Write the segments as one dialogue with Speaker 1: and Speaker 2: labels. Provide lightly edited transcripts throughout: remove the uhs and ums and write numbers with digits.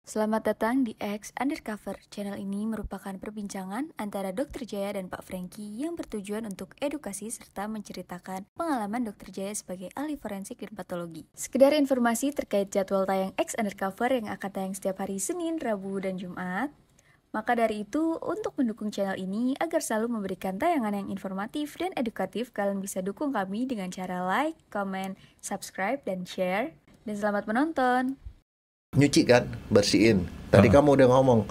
Speaker 1: Selamat datang di X Undercover. Channel ini merupakan perbincangan antara Dr. Jaya dan Pak Franky yang bertujuan untuk edukasi serta menceritakan pengalaman Dr. Jaya sebagai ahli forensik dan patologi. Sekedar informasi terkait jadwal tayang X Undercover yang akan tayang setiap hari Senin, Rabu, dan Jumat. Maka dari itu, untuk mendukung channel ini agar selalu memberikan tayangan yang informatif dan edukatif, kalian bisa dukung kami dengan cara like, comment, subscribe, dan share. Dan selamat menonton!
Speaker 2: Nyuci kan, bersihin. Tadi kamu udah ngomong,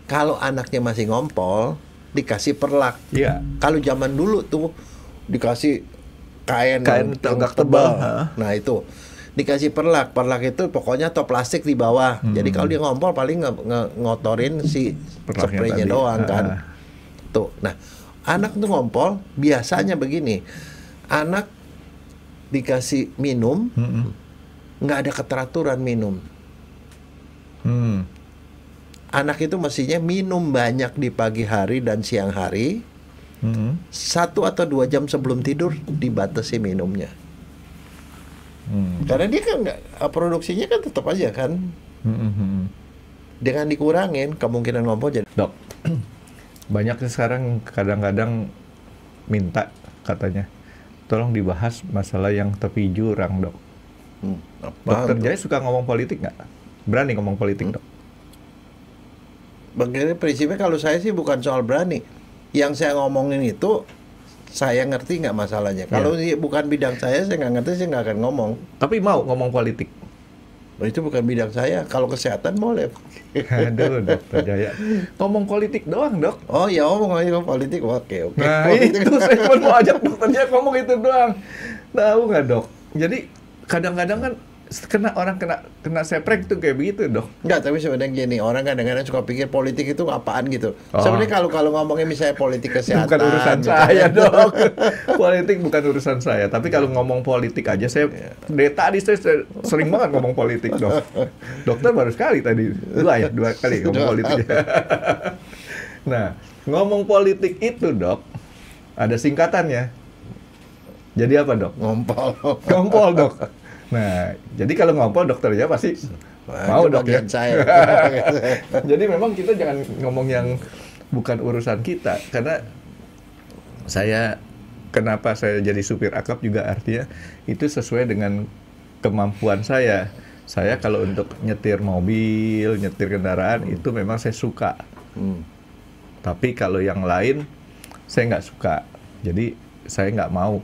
Speaker 2: kalau anaknya masih ngompol, dikasih perlak.
Speaker 3: Iya.
Speaker 2: Kalau zaman dulu tuh dikasih kain
Speaker 3: agak tebal.
Speaker 2: Nah itu dikasih perlak. Perlak itu pokoknya atau plastik di bawah. Jadi kalau dia ngompol paling ngotorin si spraynya doang kan. Tuh. Nah, anak tuh ngompol biasanya begini. Anak dikasih minum, nggak ada keteraturan minum. Anak itu mestinya minum banyak di pagi hari dan siang hari. 1 atau 2 jam sebelum tidur dibatasi minumnya. Karena dia kan produksinya kan tetap aja kan. Dengan dikurangin kemungkinan ngompol jadi.
Speaker 3: Dok, banyak sekarang kadang-kadang minta katanya, tolong dibahas masalah yang tepi jurang, Dok. Dokter Jaya suka ngomong politik nggak? Berani ngomong politik, Dok?
Speaker 2: Bagaimana prinsipnya kalau saya sih bukan soal berani. Yang saya ngomongin itu saya ngerti nggak masalahnya. Kalau bukan bidang saya nggak ngerti, saya nggak akan ngomong.
Speaker 3: Tapi mau ngomong politik?
Speaker 2: Itu bukan bidang saya. Kalau kesehatan boleh.
Speaker 3: Aduh, Dokter Jaya. Ngomong politik doang, Dok.
Speaker 2: Oh ya, ngomong politik. Oke.
Speaker 3: Nah, itu saya pun mau ajak Dokter Jaya ngomong itu doang. Tahu nggak, Dok? Jadi kadang-kadang kan orang kena seprek tuh kayak begitu, Dok.
Speaker 2: Enggak, tapi sebenarnya gini, orang kadang-kadang suka pikir politik itu apaan gitu. Sebenarnya kalau ngomongin misalnya politik kesehatan,
Speaker 3: bukan urusan saya, Dok. Politik bukan urusan saya. Tapi kalau ngomong politik aja, saya dari tadi saya sering banget ngomong politik, Dok. Dokter baru sekali tadi, 2 kali ngomong politik. Nah, ngomong politik itu, Dok, ada singkatannya. Jadi apa, Dok? Ngompol, Dok. Nah, jadi kalau ngompol Dokter ya pasti mau, Dok, ya.
Speaker 2: Saya.
Speaker 3: Jadi memang kita jangan ngomong yang bukan urusan kita, karena kenapa saya jadi supir akap juga artinya itu sesuai dengan kemampuan saya. Saya kalau untuk nyetir mobil, nyetir kendaraan itu memang saya suka. Tapi kalau yang lain saya nggak suka. Jadi saya nggak mau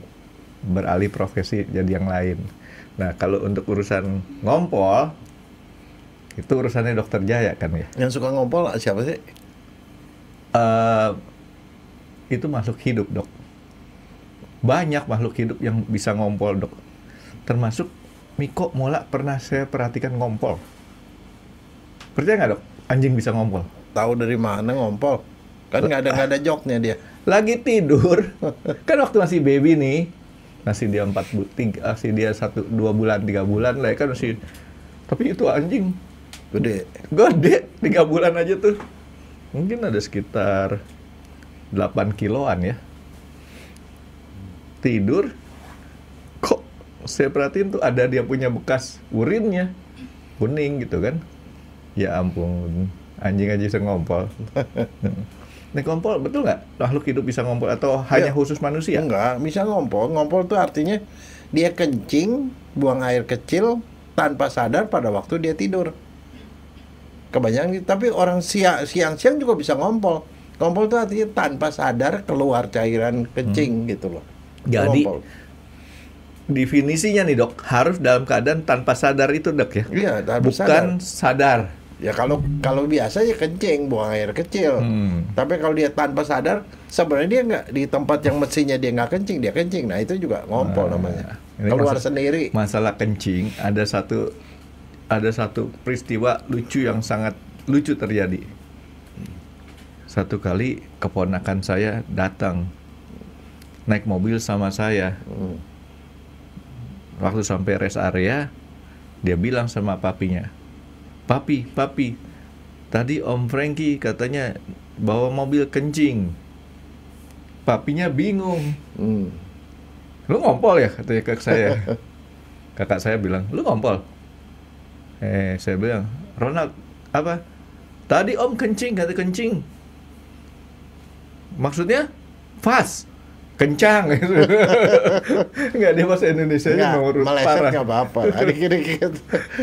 Speaker 3: beralih profesi jadi yang lain. Nah, kalau untuk urusan ngompol, itu urusannya Dokter Jaya kan ya?
Speaker 2: Yang suka ngompol siapa sih?
Speaker 3: Itu makhluk hidup, Dok. Banyak makhluk hidup yang bisa ngompol, Dok. Termasuk Miko Mola pernah saya perhatikan ngompol. Percaya nggak, Dok? Anjing bisa ngompol.
Speaker 2: Tahu dari mana ngompol? Kan nggak ada joknya dia.
Speaker 3: Lagi tidur, kan waktu masih baby nih. Masih dia 1-2 bulan 3 bulan lah ya kan masih, tapi itu anjing gede 3 bulan aja tuh mungkin ada sekitar 8 kiloan ya. Tidur kok saya perhatiin tuh ada dia punya bekas urinnya kuning gitu kan. Ya ampun, anjing aja bisa ngompol. Nih ngompol, betul nggak makhluk hidup bisa ngompol atau hanya khusus manusia?
Speaker 2: Enggak, bisa ngompol. Ngompol itu artinya dia kencing, buang air kecil tanpa sadar pada waktu dia tidur. Kebanyakan gitu. Tapi orang siang-siang juga bisa ngompol. Ngompol itu artinya tanpa sadar keluar cairan kencing gitu loh.
Speaker 3: Jadi
Speaker 2: ngompol.
Speaker 3: Definisinya nih, Dok, harus dalam keadaan tanpa sadar itu, Dok, ya?
Speaker 2: Iya,
Speaker 3: bukan sadar.
Speaker 2: Ya kalau biasa ya kencing, buang air kecil. Tapi kalau dia tanpa sadar, sebenarnya dia nggak di tempat yang mestinya dia nggak kencing, dia kencing. Nah itu juga ngompol namanya. Keluar sendiri.
Speaker 3: Masalah kencing, ada satu peristiwa lucu yang sangat lucu terjadi. Satu kali keponakan saya datang naik mobil sama saya. Waktu sampai rest area, dia bilang sama papinya, Papi, tadi Om Franky katanya bawa mobil kencing. Papinya bingung. Lu ngompol ya? Katanya ke saya. Kakak saya bilang, lu ngompol? Saya bilang, Ronald, Apa? Tadi om kencing, kata kencing. Maksudnya fast, kencang. Enggak, dia bahasa Indonesia
Speaker 2: Nggak,
Speaker 3: ngurus
Speaker 2: meleset
Speaker 3: parah.
Speaker 2: nggak apa-apa. Dikit-dikit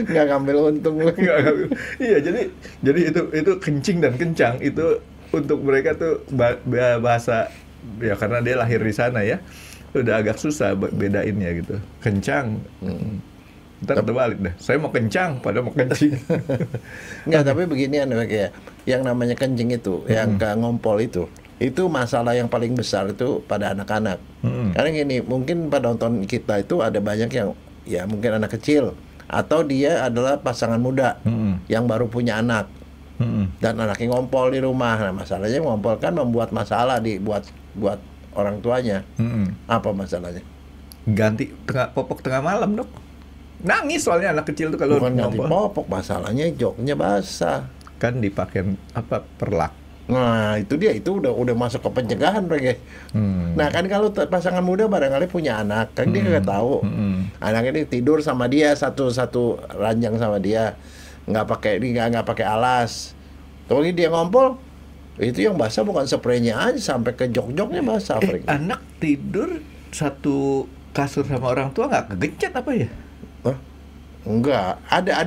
Speaker 2: nggak ngambil untung.
Speaker 3: Iya, jadi itu kencing dan kencang itu untuk mereka tuh bahasa ya, karena dia lahir di sana ya. Udah agak susah bedainnya gitu. Kencang. Ntar terbalik dah. Saya mau kencang, pada mau kencing.
Speaker 2: Nggak, tapi beginian kayak yang namanya kencing itu, yang ke ngompol itu masalah yang paling besar itu pada anak-anak. Karena gini, mungkin pada nonton kita itu ada banyak yang ya mungkin anak kecil atau dia adalah pasangan muda yang baru punya anak dan anaknya ngompol di rumah. Nah, masalahnya ngompol kan membuat masalah buat orang tuanya. Apa masalahnya?
Speaker 3: Ganti popok tengah malam, Dok. Nangis soalnya anak kecil tuh kalau
Speaker 2: Bukan ganti
Speaker 3: ngompol.
Speaker 2: popok, masalahnya joknya basah.
Speaker 3: Kan dipakai apa, perlak.
Speaker 2: Nah, itu dia, itu udah masuk ke pencegahan mereka. Nah, kan kalau pasangan muda barangkali punya anak, kan dia nggak tahu. Anak ini tidur sama dia satu ranjang sama dia, nggak pakai alas. Kalau dia ngompol, itu yang basah bukan spraynya aja, sampai ke jok-joknya basah.
Speaker 3: Anak tidur satu kasur sama orang tua nggak kegencet apa ya?
Speaker 2: Hah? Enggak, ada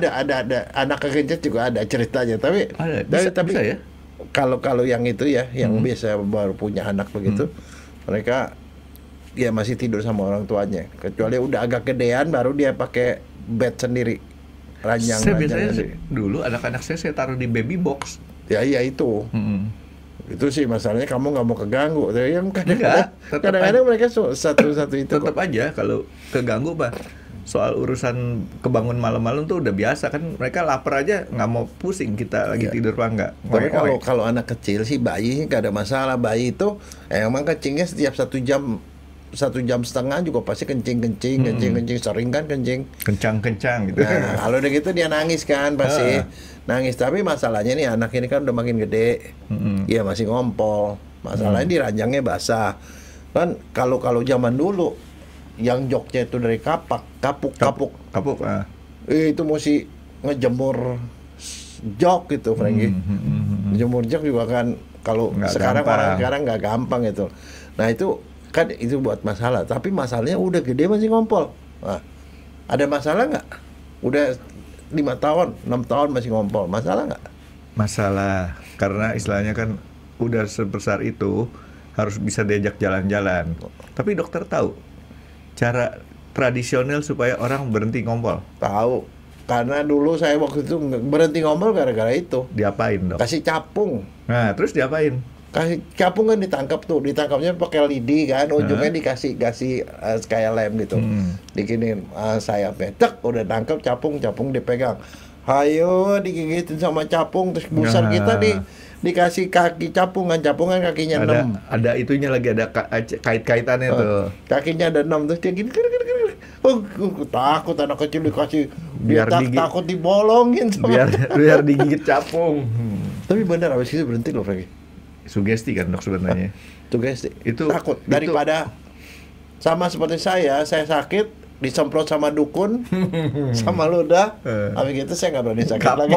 Speaker 2: anak kegencet juga ada ceritanya, tapi
Speaker 3: bisa ya?
Speaker 2: Kalau yang itu ya, yang biasa baru punya anak begitu, mereka ya masih tidur sama orang tuanya. Kecuali udah agak gedean baru dia pakai bed sendiri, ranjang.
Speaker 3: Saya biasanya dulu anak-anak saya taruh di baby box.
Speaker 2: Ya iya itu. Itu sih masalahnya, kamu nggak mau keganggu. Tapi yang kadang-kadang mereka satu itu.
Speaker 3: Tetap aja kalau keganggu Pak. Soal urusan kebangun malam-malam tuh udah biasa kan, mereka lapar aja nggak mau pusing kita lagi tidur apa enggak.
Speaker 2: Tapi kalau anak kecil sih, bayi nggak ada masalah. Bayi itu emang kencingnya setiap 1 jam 1,5 jam juga pasti kencing, sering kan kencing.
Speaker 3: Kencang gitu.
Speaker 2: Nah, kalau udah gitu dia nangis kan pasti. Nangis, tapi masalahnya nih anak ini kan udah makin gede. Dia masih ngompol. Masalahnya di ranjangnya basah. Kan kalau zaman dulu yang joknya itu dari kapuk. Itu mesti ngejemur jok gitu, Frankie. Jemur jok juga kan kalau sekarang
Speaker 3: gampang.
Speaker 2: Orang sekarang nggak gampang itu. Nah, itu kan itu buat masalah. Tapi masalahnya udah gede masih ngompol. Nah, ada masalah nggak? Udah 5 tahun, 6 tahun masih ngompol. Masalah nggak?
Speaker 3: Masalah, karena istilahnya kan udah sebesar itu harus bisa diajak jalan-jalan. Tapi dokter tahu cara tradisional supaya orang berhenti ngompol?
Speaker 2: Tahu. Karena dulu saya waktu itu berhenti ngompol gara-gara itu.
Speaker 3: Diapain, Dok?
Speaker 2: Kasih capung.
Speaker 3: Nah, terus diapain?
Speaker 2: Kasih capung kan ditangkap tuh, ditangkapnya pakai lidi kan, ujungnya dikasih kayak lem gitu. Dikinin sayapnya, tek udah tangkap capung dipegang. Hayo digigitin sama capung, terus busar kita dikasih kaki capungan kakinya 6.
Speaker 3: Ada itunya lagi, ada kait-kaitannya tuh.
Speaker 2: Kakinya ada 6, terus dia gini. Takut anak kecil dikasih,
Speaker 3: Biar
Speaker 2: takut dibolongin sama.
Speaker 3: biar digigit capung.
Speaker 2: Tapi benar habis itu berhenti loh, Frankie.
Speaker 3: Sugesti kan, Dok, sebenarnya.
Speaker 2: Sugesti.
Speaker 3: Itu
Speaker 2: takut daripada sama seperti saya sakit disemprot sama dukun sama ludah, habis itu saya nggak berani sakit lagi.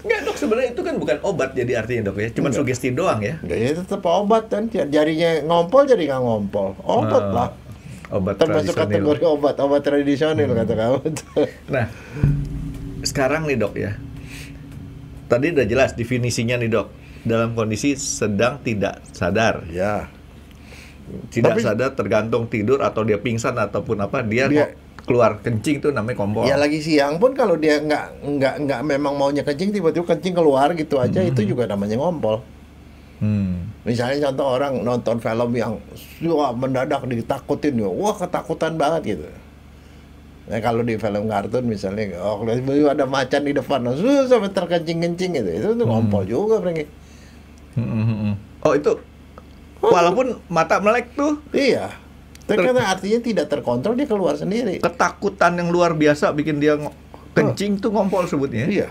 Speaker 3: Nggak, Dok, sebenarnya itu kan bukan obat jadi artinya, Dok, ya. Cuma sugesti doang ya.
Speaker 2: Ya tetap obat kan, jarinya ngompol jadi nggak ngompol. Obat lah.
Speaker 3: Obat
Speaker 2: termasuk
Speaker 3: tradisional.
Speaker 2: kategori obat tradisional kata kamu.
Speaker 3: Nah, sekarang nih, Dok, ya. Tadi udah jelas definisinya nih, Dok. Dalam kondisi sedang tidak sadar.
Speaker 2: Ya.
Speaker 3: Tidak sadar, tergantung tidur atau dia pingsan ataupun apa, dia keluar kencing tuh namanya kompol.
Speaker 2: Ya lagi siang pun kalau dia nggak memang maunya kencing, tiba-tiba kencing keluar gitu aja, itu juga namanya ngompol. Misalnya contoh orang nonton film yang mendadak ditakutin, wah ketakutan banget gitu. Nah, kalau di film kartun misalnya, ada macan di depan, sampai terkencing-kencing gitu, itu ngompol juga, Frankie.
Speaker 3: Oh, itu walaupun mata melek tuh.
Speaker 2: Iya. Karena artinya tidak terkontrol, dia keluar sendiri.
Speaker 3: Ketakutan yang luar biasa bikin dia kencing tuh ngompol sebutnya.
Speaker 2: Iya.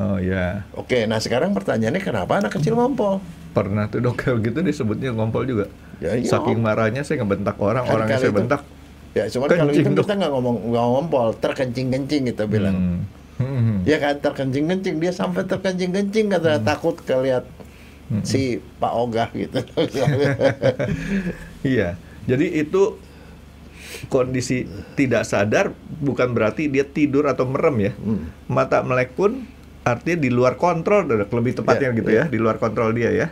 Speaker 3: Oh ya.
Speaker 2: Oke, nah sekarang pertanyaannya kenapa anak kecil ngompol?
Speaker 3: Pernah tuh, Dok, gitu disebutnya ngompol juga.
Speaker 2: Ya, iya.
Speaker 3: Saking marahnya saya ngebentak orang yang saya bentak.
Speaker 2: Ya, cuma kalau itu kita nggak ngompol, terkencing-kencing kita bilang. Ya kan, terkencing-kencing, dia sampai terkencing-kencing karena takut kelihat si Pak Ogah gitu.
Speaker 3: Iya. Jadi itu kondisi tidak sadar bukan berarti dia tidur atau merem ya. Mata melek pun artinya di luar kontrol, Dok, lebih tepatnya gitu ya, di luar kontrol dia ya.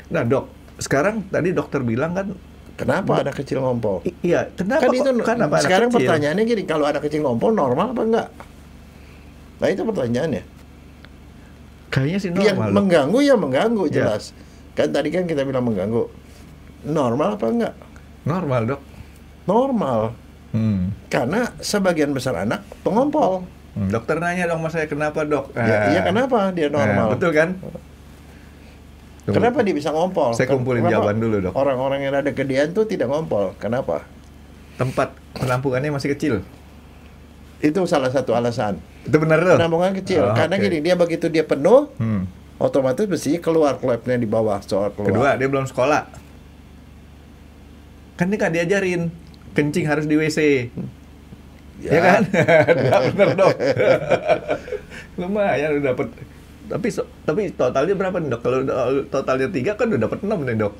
Speaker 3: Nah, Dok, sekarang tadi dokter bilang kan
Speaker 2: Kenapa anak kecil ngompol?
Speaker 3: iya, kenapa
Speaker 2: Kan itu
Speaker 3: kenapa anak
Speaker 2: sekarang
Speaker 3: kecil?
Speaker 2: pertanyaannya gini, kalau anak kecil ngompol normal apa enggak? Nah, itu pertanyaannya.
Speaker 3: Kayaknya sih
Speaker 2: Yang
Speaker 3: normal. Dok.
Speaker 2: mengganggu ya mengganggu
Speaker 3: Ya.
Speaker 2: jelas. Kan tadi kan kita bilang mengganggu. Normal apa enggak?
Speaker 3: Normal, Dok.
Speaker 2: Normal. Karena sebagian besar anak pengompol.
Speaker 3: Dokter nanya dong mas saya kenapa, Dok?
Speaker 2: Ya, iya kenapa dia normal?
Speaker 3: Betul kan?
Speaker 2: Kenapa dia bisa ngompol?
Speaker 3: Saya kumpulin
Speaker 2: Kenapa
Speaker 3: jawaban dulu, Dok.
Speaker 2: Orang-orang yang ada kedian tuh tidak ngompol. Kenapa?
Speaker 3: Tempat penampungannya masih kecil.
Speaker 2: Itu salah satu alasan.
Speaker 3: Itu benar, Dok?
Speaker 2: Penampungan kecil.
Speaker 3: Oh,
Speaker 2: Karena
Speaker 3: oke.
Speaker 2: gini, dia begitu dia penuh,
Speaker 3: Hmm.
Speaker 2: otomatis mestinya keluar klepnya di bawah, soal keluar.
Speaker 3: Kedua, dia belum sekolah. Kan ini nggak diajarin kencing harus di WC. Ya kan? Nggak bener, Dok. Lumayan udah dapet. Tapi totalnya berapa nih, Dok? Kalau totalnya 3 kan udah dapat 6 nih, Dok.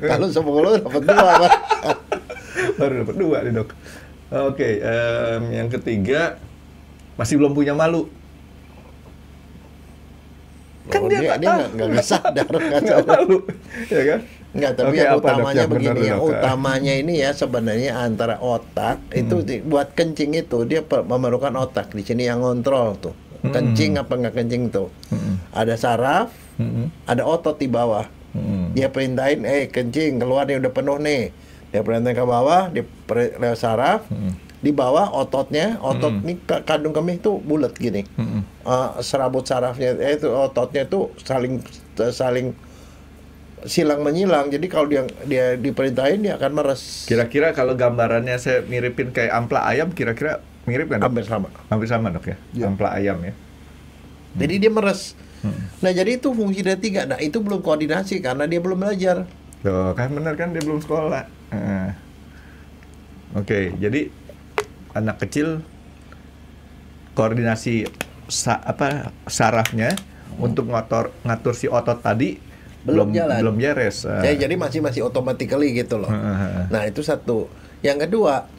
Speaker 2: Kalau 10 dapat 2, Pak.
Speaker 3: Baru dapat 2 nih, Dok. Oke, yang ketiga masih belum punya malu. Kan
Speaker 2: Oh,
Speaker 3: dia
Speaker 2: dia
Speaker 3: nggak
Speaker 2: nggak sadar, nggak
Speaker 3: nggak
Speaker 2: sadar.
Speaker 3: malu, ya kan?
Speaker 2: Enggak, tapi
Speaker 3: Oke,
Speaker 2: yang
Speaker 3: apa, Dok,
Speaker 2: utamanya
Speaker 3: yang benar,
Speaker 2: begini, yang
Speaker 3: Dok?
Speaker 2: utamanya ini ya sebenarnya antara otak itu buat kencing itu dia memerlukan otak di sini yang ngontrol tuh. Kencing apa nggak kencing tuh. Ada saraf, ada otot di bawah. Dia perintahin, kencing, keluar nih udah penuh nih. Dia perintahin ke bawah, lewat saraf. Di bawah ototnya, otot ini kandung kemih tuh bulat gini. Serabut sarafnya, itu ototnya tuh saling silang menyilang. Jadi kalau dia diperintahin dia akan meres.
Speaker 3: Kira-kira kalau gambarannya saya miripin kayak ampla ayam, kira-kira mirip kan, Dok?
Speaker 2: Hampir sama.
Speaker 3: Hampir sama, Dok, ya?
Speaker 2: Ya.
Speaker 3: Ampla ayam ya.
Speaker 2: Jadi dia meres. Nah, jadi itu fungsi dari 3. Nah, itu belum koordinasi karena dia belum belajar.
Speaker 3: Tuh, kan bener kan dia belum sekolah. Oke, jadi anak kecil koordinasi sarafnya untuk ngatur si otot tadi
Speaker 2: Belum jalan.
Speaker 3: belum beres.
Speaker 2: Jadi masih automatically gitu loh. Nah, itu satu. Yang kedua,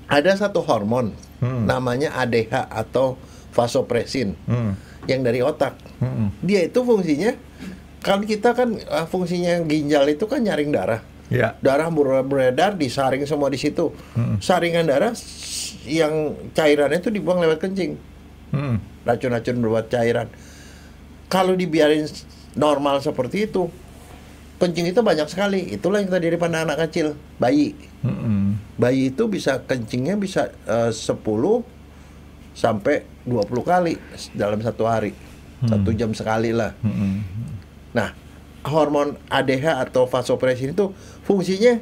Speaker 2: ada satu hormon namanya ADH atau vasopresin yang dari otak. Dia itu fungsinya kan kita kan fungsinya ginjal itu kan nyaring darah.
Speaker 3: Ya.
Speaker 2: Darah beredar, disaring semua di situ. Saringan darah yang cairannya itu dibuang lewat kencing. Racun-racun berbuat cairan. Kalau dibiarin normal seperti itu, kencing itu banyak sekali. Itulah yang tadi pada anak kecil, bayi. Bayi itu bisa kencingnya bisa 10 sampai 20 kali dalam satu hari. 1 jam sekali lah. Nah, hormon ADH atau vasopresin itu fungsinya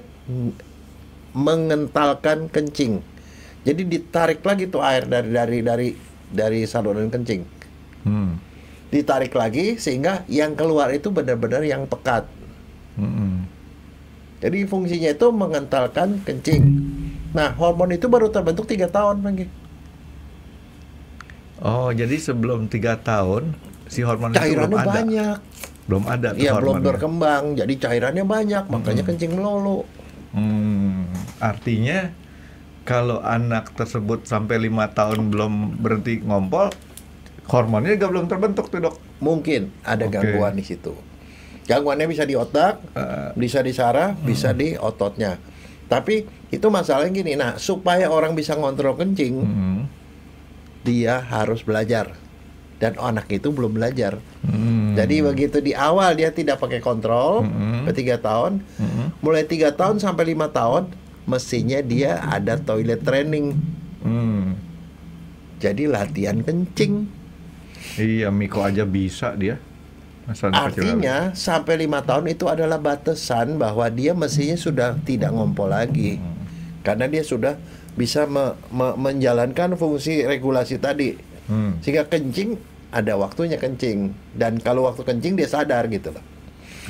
Speaker 2: mengentalkan kencing. Jadi ditarik lagi tuh air dari saluran kencing. Ditarik lagi sehingga yang keluar itu benar-benar yang pekat. Jadi fungsinya itu mengentalkan kencing. Nah, hormon itu baru terbentuk 3 tahun lagi.
Speaker 3: Oh, jadi sebelum 3 tahun si hormon itu belum
Speaker 2: Cairannya
Speaker 3: ada.
Speaker 2: banyak.
Speaker 3: Belum ada tuh
Speaker 2: Iya, belum
Speaker 3: hormonnya.
Speaker 2: berkembang. Jadi cairannya banyak, makanya kencing melulu.
Speaker 3: Artinya kalau anak tersebut sampai 5 tahun belum berhenti ngompol, hormonnya juga belum terbentuk tuh, Dok.
Speaker 2: Mungkin ada
Speaker 3: Oke.
Speaker 2: gangguan di situ. Gangguannya bisa di otak, bisa di saraf, bisa di ototnya. Tapi itu masalahnya gini. Nah, supaya orang bisa ngontrol kencing, dia harus belajar. Dan anak itu belum belajar. Jadi begitu di awal dia tidak pakai kontrol, ke 3 tahun, mulai 3 tahun sampai 5 tahun, mestinya dia ada toilet training. Jadi latihan kencing.
Speaker 3: Iya, Miko aja bisa dia. Asal anak kecil.
Speaker 2: Artinya sampai 5 tahun itu adalah batasan bahwa dia mestinya sudah tidak ngompol lagi. Karena dia sudah bisa menjalankan fungsi regulasi tadi. Sehingga kencing ada waktunya kencing. Dan kalau waktu kencing dia sadar gitu loh.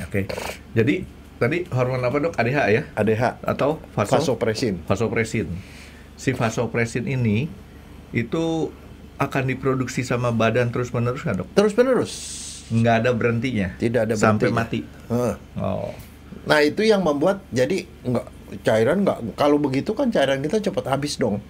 Speaker 3: Oke. Jadi tadi hormon apa, Dok? ADH ya?
Speaker 2: ADH
Speaker 3: Atau
Speaker 2: vasopresin.
Speaker 3: vasopresin. Si vasopresin ini itu akan diproduksi sama badan terus-menerus nggak, Dok?
Speaker 2: Terus-menerus.
Speaker 3: Nggak ada berhentinya?
Speaker 2: Tidak ada
Speaker 3: sampai
Speaker 2: berhentinya.
Speaker 3: mati? Oh.
Speaker 2: Nah itu yang membuat jadi cairan nggak, kalau begitu kan cairan kita cepat habis dong.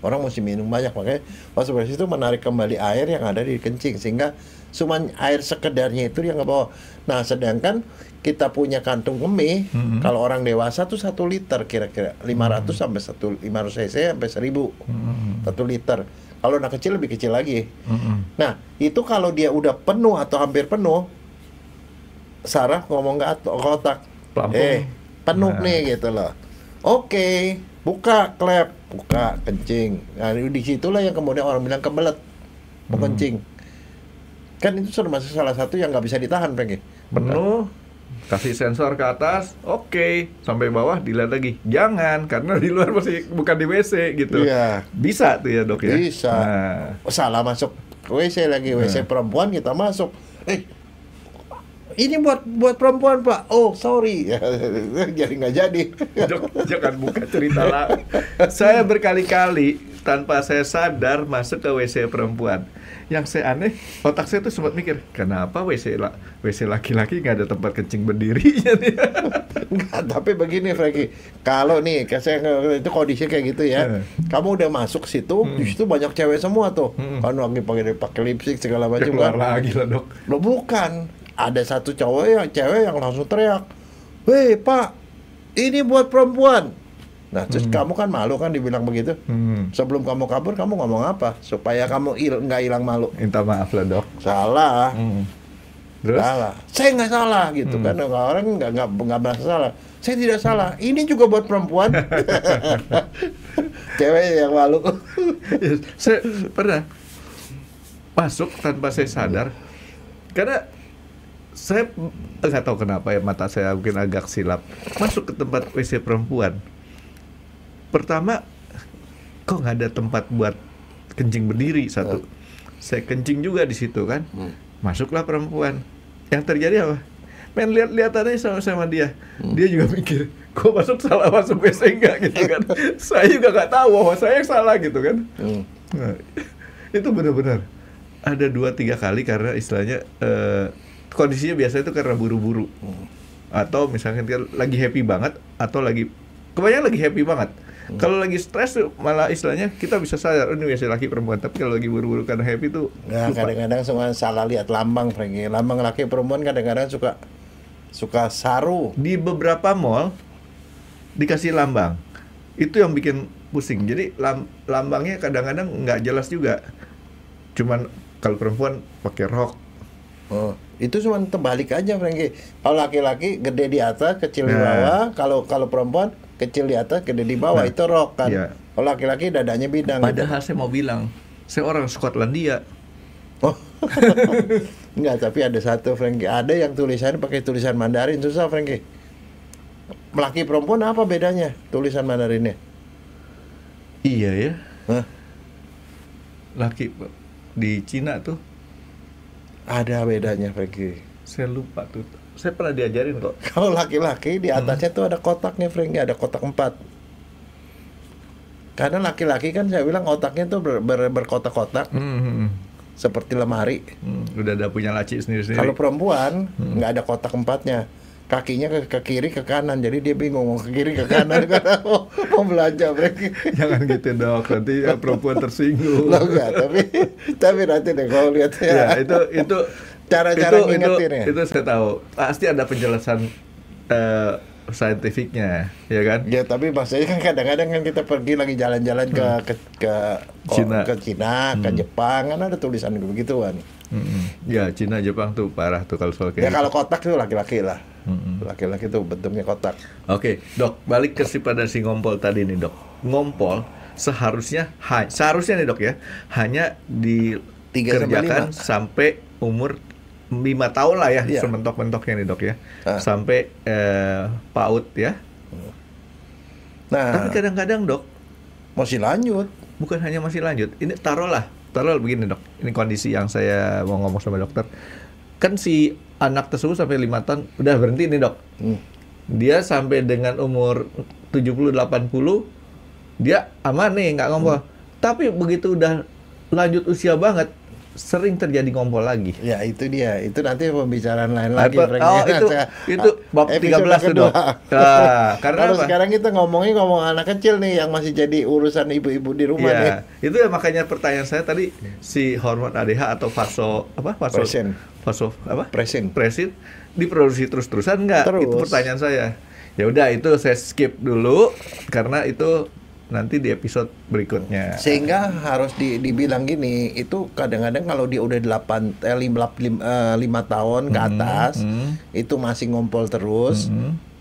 Speaker 2: Orang mesti minum banyak, makanya vasopressis itu menarik kembali air yang ada di kencing sehingga cuma air sekedarnya itu yang nggak bawa. Nah sedangkan kita punya kantung kemih, kalau orang dewasa tuh 1 liter kira-kira 500 sampai 500 cc sampai 1000 1 liter. Kalau anak kecil lebih kecil lagi. Nah itu kalau dia udah penuh atau hampir penuh, Sarah ngomong ke otak, penuh nih gitu loh. Oke, buka klep, buka kencing. Nah disitulah yang kemudian orang bilang kebelet mau kencing. Kan itu termasuk salah satu yang nggak bisa ditahan, Franky.
Speaker 3: Penuh, kasih sensor ke atas, oke, sampai bawah dilihat lagi. Jangan, karena di luar masih bukan di WC gitu.
Speaker 2: Iya.
Speaker 3: Bisa tuh ya, Dok ya?
Speaker 2: Bisa.
Speaker 3: Nah.
Speaker 2: Salah masuk ke WC lagi, WC perempuan kita masuk. Ini buat perempuan, Pak. Oh, sorry. Jadi nggak jadi.
Speaker 3: Dok, jangan buka cerita lah. Saya berkali-kali tanpa saya sadar masuk ke WC perempuan. Yang saya aneh, otak saya tuh sempat mikir, kenapa WC laki-laki nggak ada tempat kencing berdirinya nih?
Speaker 2: Enggak, tapi begini Franky, kalau nih saya itu kondisi kayak gitu ya, kamu udah masuk situ, di situ banyak cewek semua tuh, kan lagi pakai lipstick segala macam
Speaker 3: Keluar
Speaker 2: kan.
Speaker 3: lagi lah, Dok.
Speaker 2: Lo bukan, ada satu cewek yang langsung teriak, "Weh Pak, ini buat perempuan." Nah terus kamu kan malu kan dibilang begitu. Sebelum kamu kabur kamu ngomong apa supaya kamu nggak hilang malu?
Speaker 3: Minta maaf lah, Dok.
Speaker 2: Salah.
Speaker 3: Terus?
Speaker 2: Salah. Saya nggak salah gitu kan, orang nggak merasa salah. Saya tidak salah. Ini juga buat perempuan. Cewek yang malu.
Speaker 3: Saya pernah masuk tanpa saya sadar, karena saya nggak tahu kenapa ya, mata saya mungkin agak silap. Masuk ke tempat WC perempuan. Pertama, kok nggak ada tempat buat kencing berdiri satu. Saya kencing juga di situ kan. Masuklah perempuan. Yang terjadi apa? Main lihat-lihat aja sama dia. Dia juga mikir, kok salah masuk WC enggak gitu kan. Saya juga nggak tahu bahwa saya yang salah gitu kan. Nah, itu benar-benar ada 2-3 kali karena istilahnya kondisinya biasanya itu karena buru-buru. Atau misalnya dia lagi happy banget atau kebanyakan lagi happy banget. Kalau lagi stres tuh malah istilahnya kita bisa sadar, ini biasa laki perempuan. Tapi kalau lagi buru-buru karena happy tuh
Speaker 2: nah, kadang-kadang semua salah lihat lambang, Franky. Lambang laki perempuan kadang-kadang suka saru.
Speaker 3: Di beberapa mall dikasih lambang. Itu yang bikin pusing. Jadi lambangnya kadang-kadang nggak jelas juga. Cuman kalau perempuan pakai rok.
Speaker 2: Oh, itu cuma terbalik aja, Franky. Kalau laki-laki gede di atas, kecil di bawah. Kalau perempuan kecil di atas, gede di bawah, itu rok kan.
Speaker 3: Iya.
Speaker 2: Kalau laki-laki dadanya bidang.
Speaker 3: Padahal saya mau bilang, saya orang Skotlandia.
Speaker 2: Oh. Enggak, tapi ada satu, Franky. Ada yang tulisannya pakai tulisan Mandarin, susah, Franky. Laki perempuan apa bedanya tulisan Mandarinnya?
Speaker 3: Iya ya.
Speaker 2: Hah?
Speaker 3: Laki di Cina tuh
Speaker 2: Ada bedanya, Franky.
Speaker 3: saya lupa tuh. Saya pernah diajarin kok.
Speaker 2: Kalau laki-laki di atasnya tuh ada kotaknya, Franky, ada kotak 4. Karena laki-laki kan saya bilang otaknya tuh berkotak-kotak, seperti lemari.
Speaker 3: Udah ada punya laci sendiri-sendiri.
Speaker 2: Kalau perempuan nggak ada kotak 4-nya, kakinya ke kiri ke kanan, jadi dia bingung mau ke kiri ke kanan karena mau belanja, Franky.
Speaker 3: Jangan gitu, Dok, nanti ya perempuan tersinggung.
Speaker 2: Loh enggak, tapi nanti deh kalau lihat
Speaker 3: Ya, itu
Speaker 2: cara-cara ngingetin ya.
Speaker 3: Itu saya tahu. Pasti ada penjelasan saintifiknya, ya kan?
Speaker 2: Ya tapi maksudnya kan kadang-kadang kan kita pergi lagi jalan-jalan ke
Speaker 3: Cina.
Speaker 2: ke Cina, ke Jepang, kan ada tulisan begituan.
Speaker 3: Ya, Cina, Jepang tuh parah tuh kalau soal kayak
Speaker 2: Ya
Speaker 3: gitu.
Speaker 2: kalau kotak tuh laki-laki lah. Laki-laki tuh bentuknya kotak.
Speaker 3: Oke, Dok, balik ke pada si ngompol tadi nih, Dok. Ngompol seharusnya nih, Dok ya, hanya
Speaker 2: 3
Speaker 3: dikerjakan sampai umur 5 tahun lah ya,
Speaker 2: Iya.
Speaker 3: sementok-mentoknya nih, Dok ya. Sampai PAUD ya.
Speaker 2: Nah,
Speaker 3: Tapi kadang-kadang, Dok,
Speaker 2: masih lanjut.
Speaker 3: bukan hanya masih lanjut. Ini taruhlah begini, Dok. Ini kondisi yang saya mau ngomong sama dokter. Kan si anak tersebut sampai 5 tahun udah berhenti nih, Dok. Dia sampai dengan umur 70-80 dia aman nih, nggak ngompol. Tapi begitu udah lanjut usia banget sering terjadi ngompol lagi.
Speaker 2: Ya itu dia, itu nanti pembicaraan lain lagi.
Speaker 3: Oh itu bab 13 tuh Dok. Nah, karena
Speaker 2: kalau
Speaker 3: apa?
Speaker 2: sekarang kita ngomong anak kecil nih yang masih jadi urusan ibu-ibu di rumah nih.
Speaker 3: Itu ya makanya pertanyaan saya tadi si hormon ADH atau presin diproduksi terus-terusan nggak? Itu pertanyaan saya. Ya udah itu saya skip dulu karena itu nanti di episode berikutnya.
Speaker 2: Sehingga harus dibilang gini, itu kadang-kadang kalau dia udah 5 tahun ke atas, itu masih ngompol terus,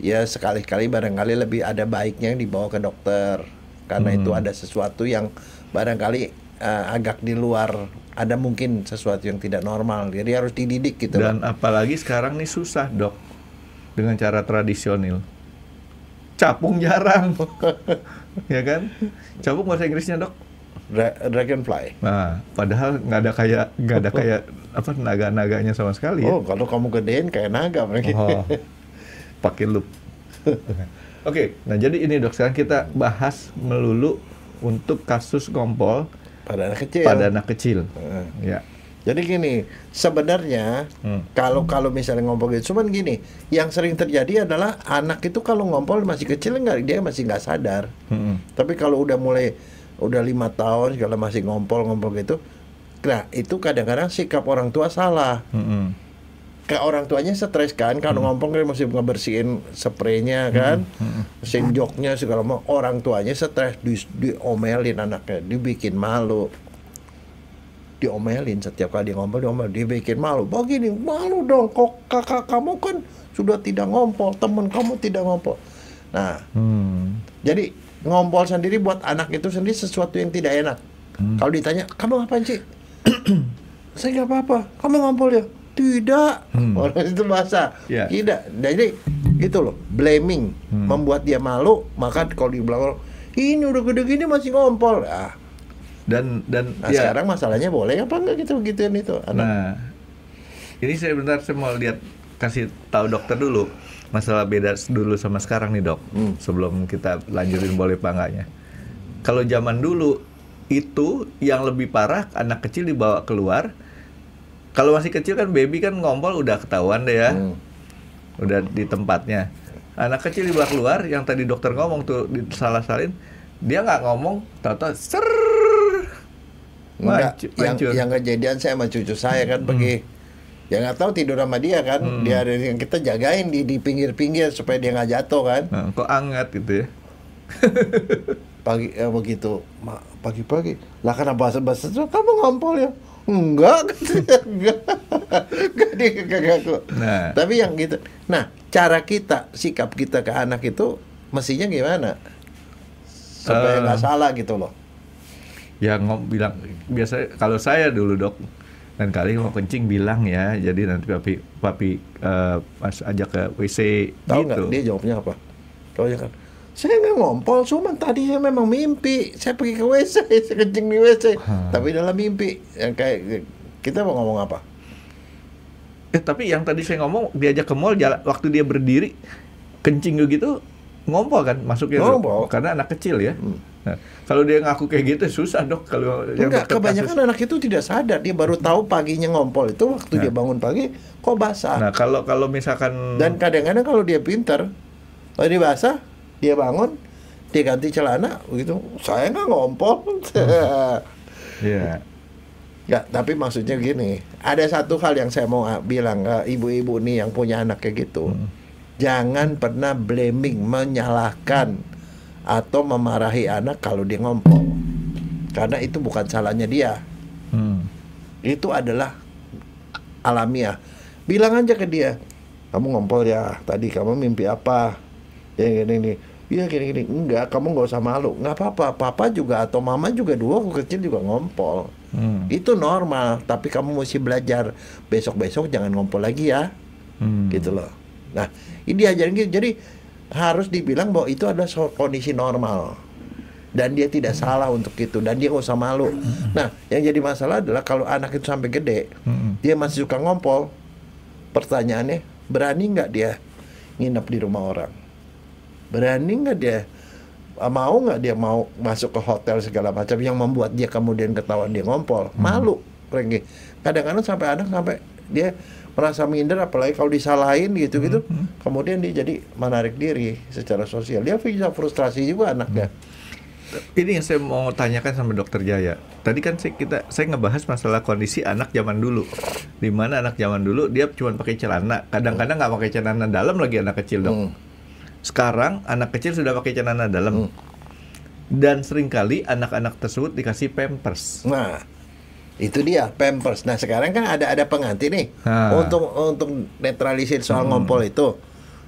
Speaker 2: ya sekali-kali barangkali lebih ada baiknya dibawa ke dokter. Karena itu ada sesuatu yang barangkali agak di luar, ada mungkin sesuatu yang tidak normal, jadi harus dididik gitu.
Speaker 3: Dan apalagi sekarang nih susah Dok, dengan cara tradisional. Capung jarang. Ya kan? Capung bahasa Inggrisnya Dok?
Speaker 2: Dragonfly.
Speaker 3: Nah, padahal nggak ada kayak apa naga-naganya sama sekali ya.
Speaker 2: Oh, kalau kamu gedein kayak naga mereka.
Speaker 3: Oh, pakai loop. Oke, nah jadi ini Dok, sekarang kita bahas melulu untuk kasus ngompol
Speaker 2: pada anak kecil.
Speaker 3: Ya.
Speaker 2: Jadi gini, sebenarnya kalau misalnya ngompol gitu, cuman gini, yang sering terjadi adalah anak itu kalau ngompol masih kecil dia masih nggak sadar. Tapi kalau udah 5 tahun segala masih ngompol gitu, nah itu kadang-kadang sikap orang tua salah. Kayak orang tuanya stres kan, kalau ngompol kan mesti ngebersihin spraynya kan, mesin joknya segala macam. Orang tuanya stres, diomelin anaknya, dibikin malu. Diomelin setiap kali dia ngompol, dibikin malu. Begini, malu dong, kok kakak kamu kan sudah tidak ngompol, teman kamu tidak ngompol. Nah, jadi ngompol sendiri buat anak itu sendiri sesuatu yang tidak enak. Kalau ditanya, kamu ngapain sih? Saya nggak apa-apa. Kamu ngompol ya? Tidak. Orang itu bahasa. Tidak. Jadi gitu loh, blaming, membuat dia malu. Maka kalau dibilang, ini udah gede gini masih ngompol. Dan sekarang masalahnya boleh apa enggak gituin itu anak.
Speaker 3: Nah, ini saya mau kasih tahu dokter dulu masalah beda dulu sama sekarang nih Dok. Sebelum kita lanjutin boleh apa enggaknya. Kalau zaman dulu itu yang lebih parah, anak kecil dibawa keluar. Kalau masih kecil kan baby kan ngompol udah ketahuan deh ya. Udah di tempatnya. Anak kecil dibawa keluar, yang tadi dokter ngomong tuh disalah-salin, dia nggak ngomong, tahu-tahu
Speaker 2: yang kejadian saya sama cucu saya kan pergi, ya nggak tahu tidur sama dia kan, dia ada yang kita jagain di pinggir-pinggir supaya dia nggak jatuh kan.
Speaker 3: Kok anget gitu ya.
Speaker 2: Begitu pagi-pagi lah, karena bahasa kamu ngompol ya? Enggak. Nah, tapi yang gitu. Nah, cara kita, sikap kita ke anak itu mestinya gimana supaya nggak salah gitu loh.
Speaker 3: Ya bilang biasa kalau saya dulu Dok, dan kali mau kencing bilang ya, jadi nanti papi pas ajak ke WC.
Speaker 2: Tahu
Speaker 3: gitu.
Speaker 2: Nggak dia jawabnya apa? Tahu ya kan? Saya nggak ngompol, cuman tadi saya memang mimpi. Saya pergi ke WC, saya kencing di WC. Tapi dalam mimpi, yang kayak kita mau ngomong apa?
Speaker 3: Tapi yang tadi saya ngomong diajak ke mall, waktu dia berdiri kencing gitu ngompol kan masuknya Dok? Karena anak kecil ya. Nah, kalau dia ngaku kayak gitu susah Dok. Kalau
Speaker 2: enggak, kebanyakan anak itu tidak sadar, dia baru tahu paginya ngompol itu waktu dia bangun pagi kok basah.
Speaker 3: Nah, kalau misalkan,
Speaker 2: dan kadang-kadang kalau dia pintar, kalau dia basah, dia bangun, dia ganti celana begitu, saya nggak ngompol.
Speaker 3: Iya.
Speaker 2: Ya, tapi maksudnya gini, ada satu hal yang saya mau bilang ke ibu-ibu nih yang punya anak kayak gitu. Jangan pernah blaming, menyalahkan atau memarahi anak kalau dia ngompol, karena itu bukan salahnya dia. Itu adalah alamiah. Bilang aja ke dia, kamu ngompol ya, tadi kamu mimpi apa? Ya gini. Iya gini. Enggak, kamu nggak usah malu. Nggak apa-apa, papa juga atau mama juga dulu aku kecil juga ngompol. Itu normal, tapi kamu mesti belajar. Besok-besok jangan ngompol lagi ya. Gitu loh. Nah, ini diajarin gitu. Jadi harus dibilang bahwa itu adalah kondisi normal dan dia tidak salah untuk itu, dan dia nggak usah malu. Nah, yang jadi masalah adalah kalau anak itu sampai gede, dia masih suka ngompol. Pertanyaannya, berani nggak dia nginep di rumah orang? Berani nggak dia mau nggak dia mau masuk ke hotel segala macam yang membuat dia kemudian ketahuan dia ngompol, malu, Franky. Kadang-kadang sampai anak sampai dia merasa minder, apalagi kalau disalahin gitu-gitu, kemudian dia jadi menarik diri secara sosial. Dia bisa frustrasi juga anaknya.
Speaker 3: Ini yang saya mau tanyakan sama Dokter Jaya. Tadi kan saya ngebahas masalah kondisi anak zaman dulu. Di mana anak zaman dulu dia cuma pakai celana, kadang-kadang nggak pakai celana dalam lagi anak kecil, Dok. Sekarang anak kecil sudah pakai celana dalam. Dan seringkali anak-anak tersebut dikasih pampers.
Speaker 2: Nah, itu dia pampers. Nah, sekarang kan ada pengganti nih untuk netralisir soal ngompol itu.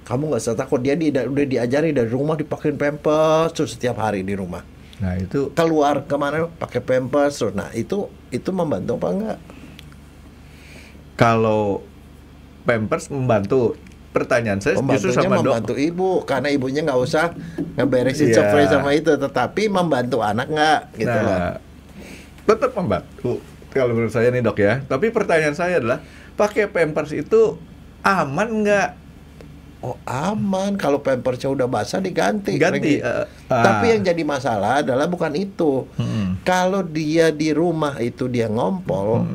Speaker 2: Kamu nggak usah takut, dia udah diajari dari rumah dipakein pampers terus setiap hari di rumah.
Speaker 3: Nah, itu
Speaker 2: keluar kemana pakai pampers terus. Nah, itu membantu apa enggak?
Speaker 3: Kalau pampers membantu, pertanyaan saya justru sama
Speaker 2: membantu ibu, karena ibunya nggak usah ngeberesin spray sama itu, tetapi membantu anak nggak gitu loh.
Speaker 3: Tetap membantu kalau menurut saya nih, Dok ya. Tapi pertanyaan saya adalah, pakai pampers itu aman nggak?
Speaker 2: Oh, aman kalau pampersnya udah basah diganti. Tapi yang jadi masalah adalah bukan itu. Kalau dia di rumah itu dia ngompol,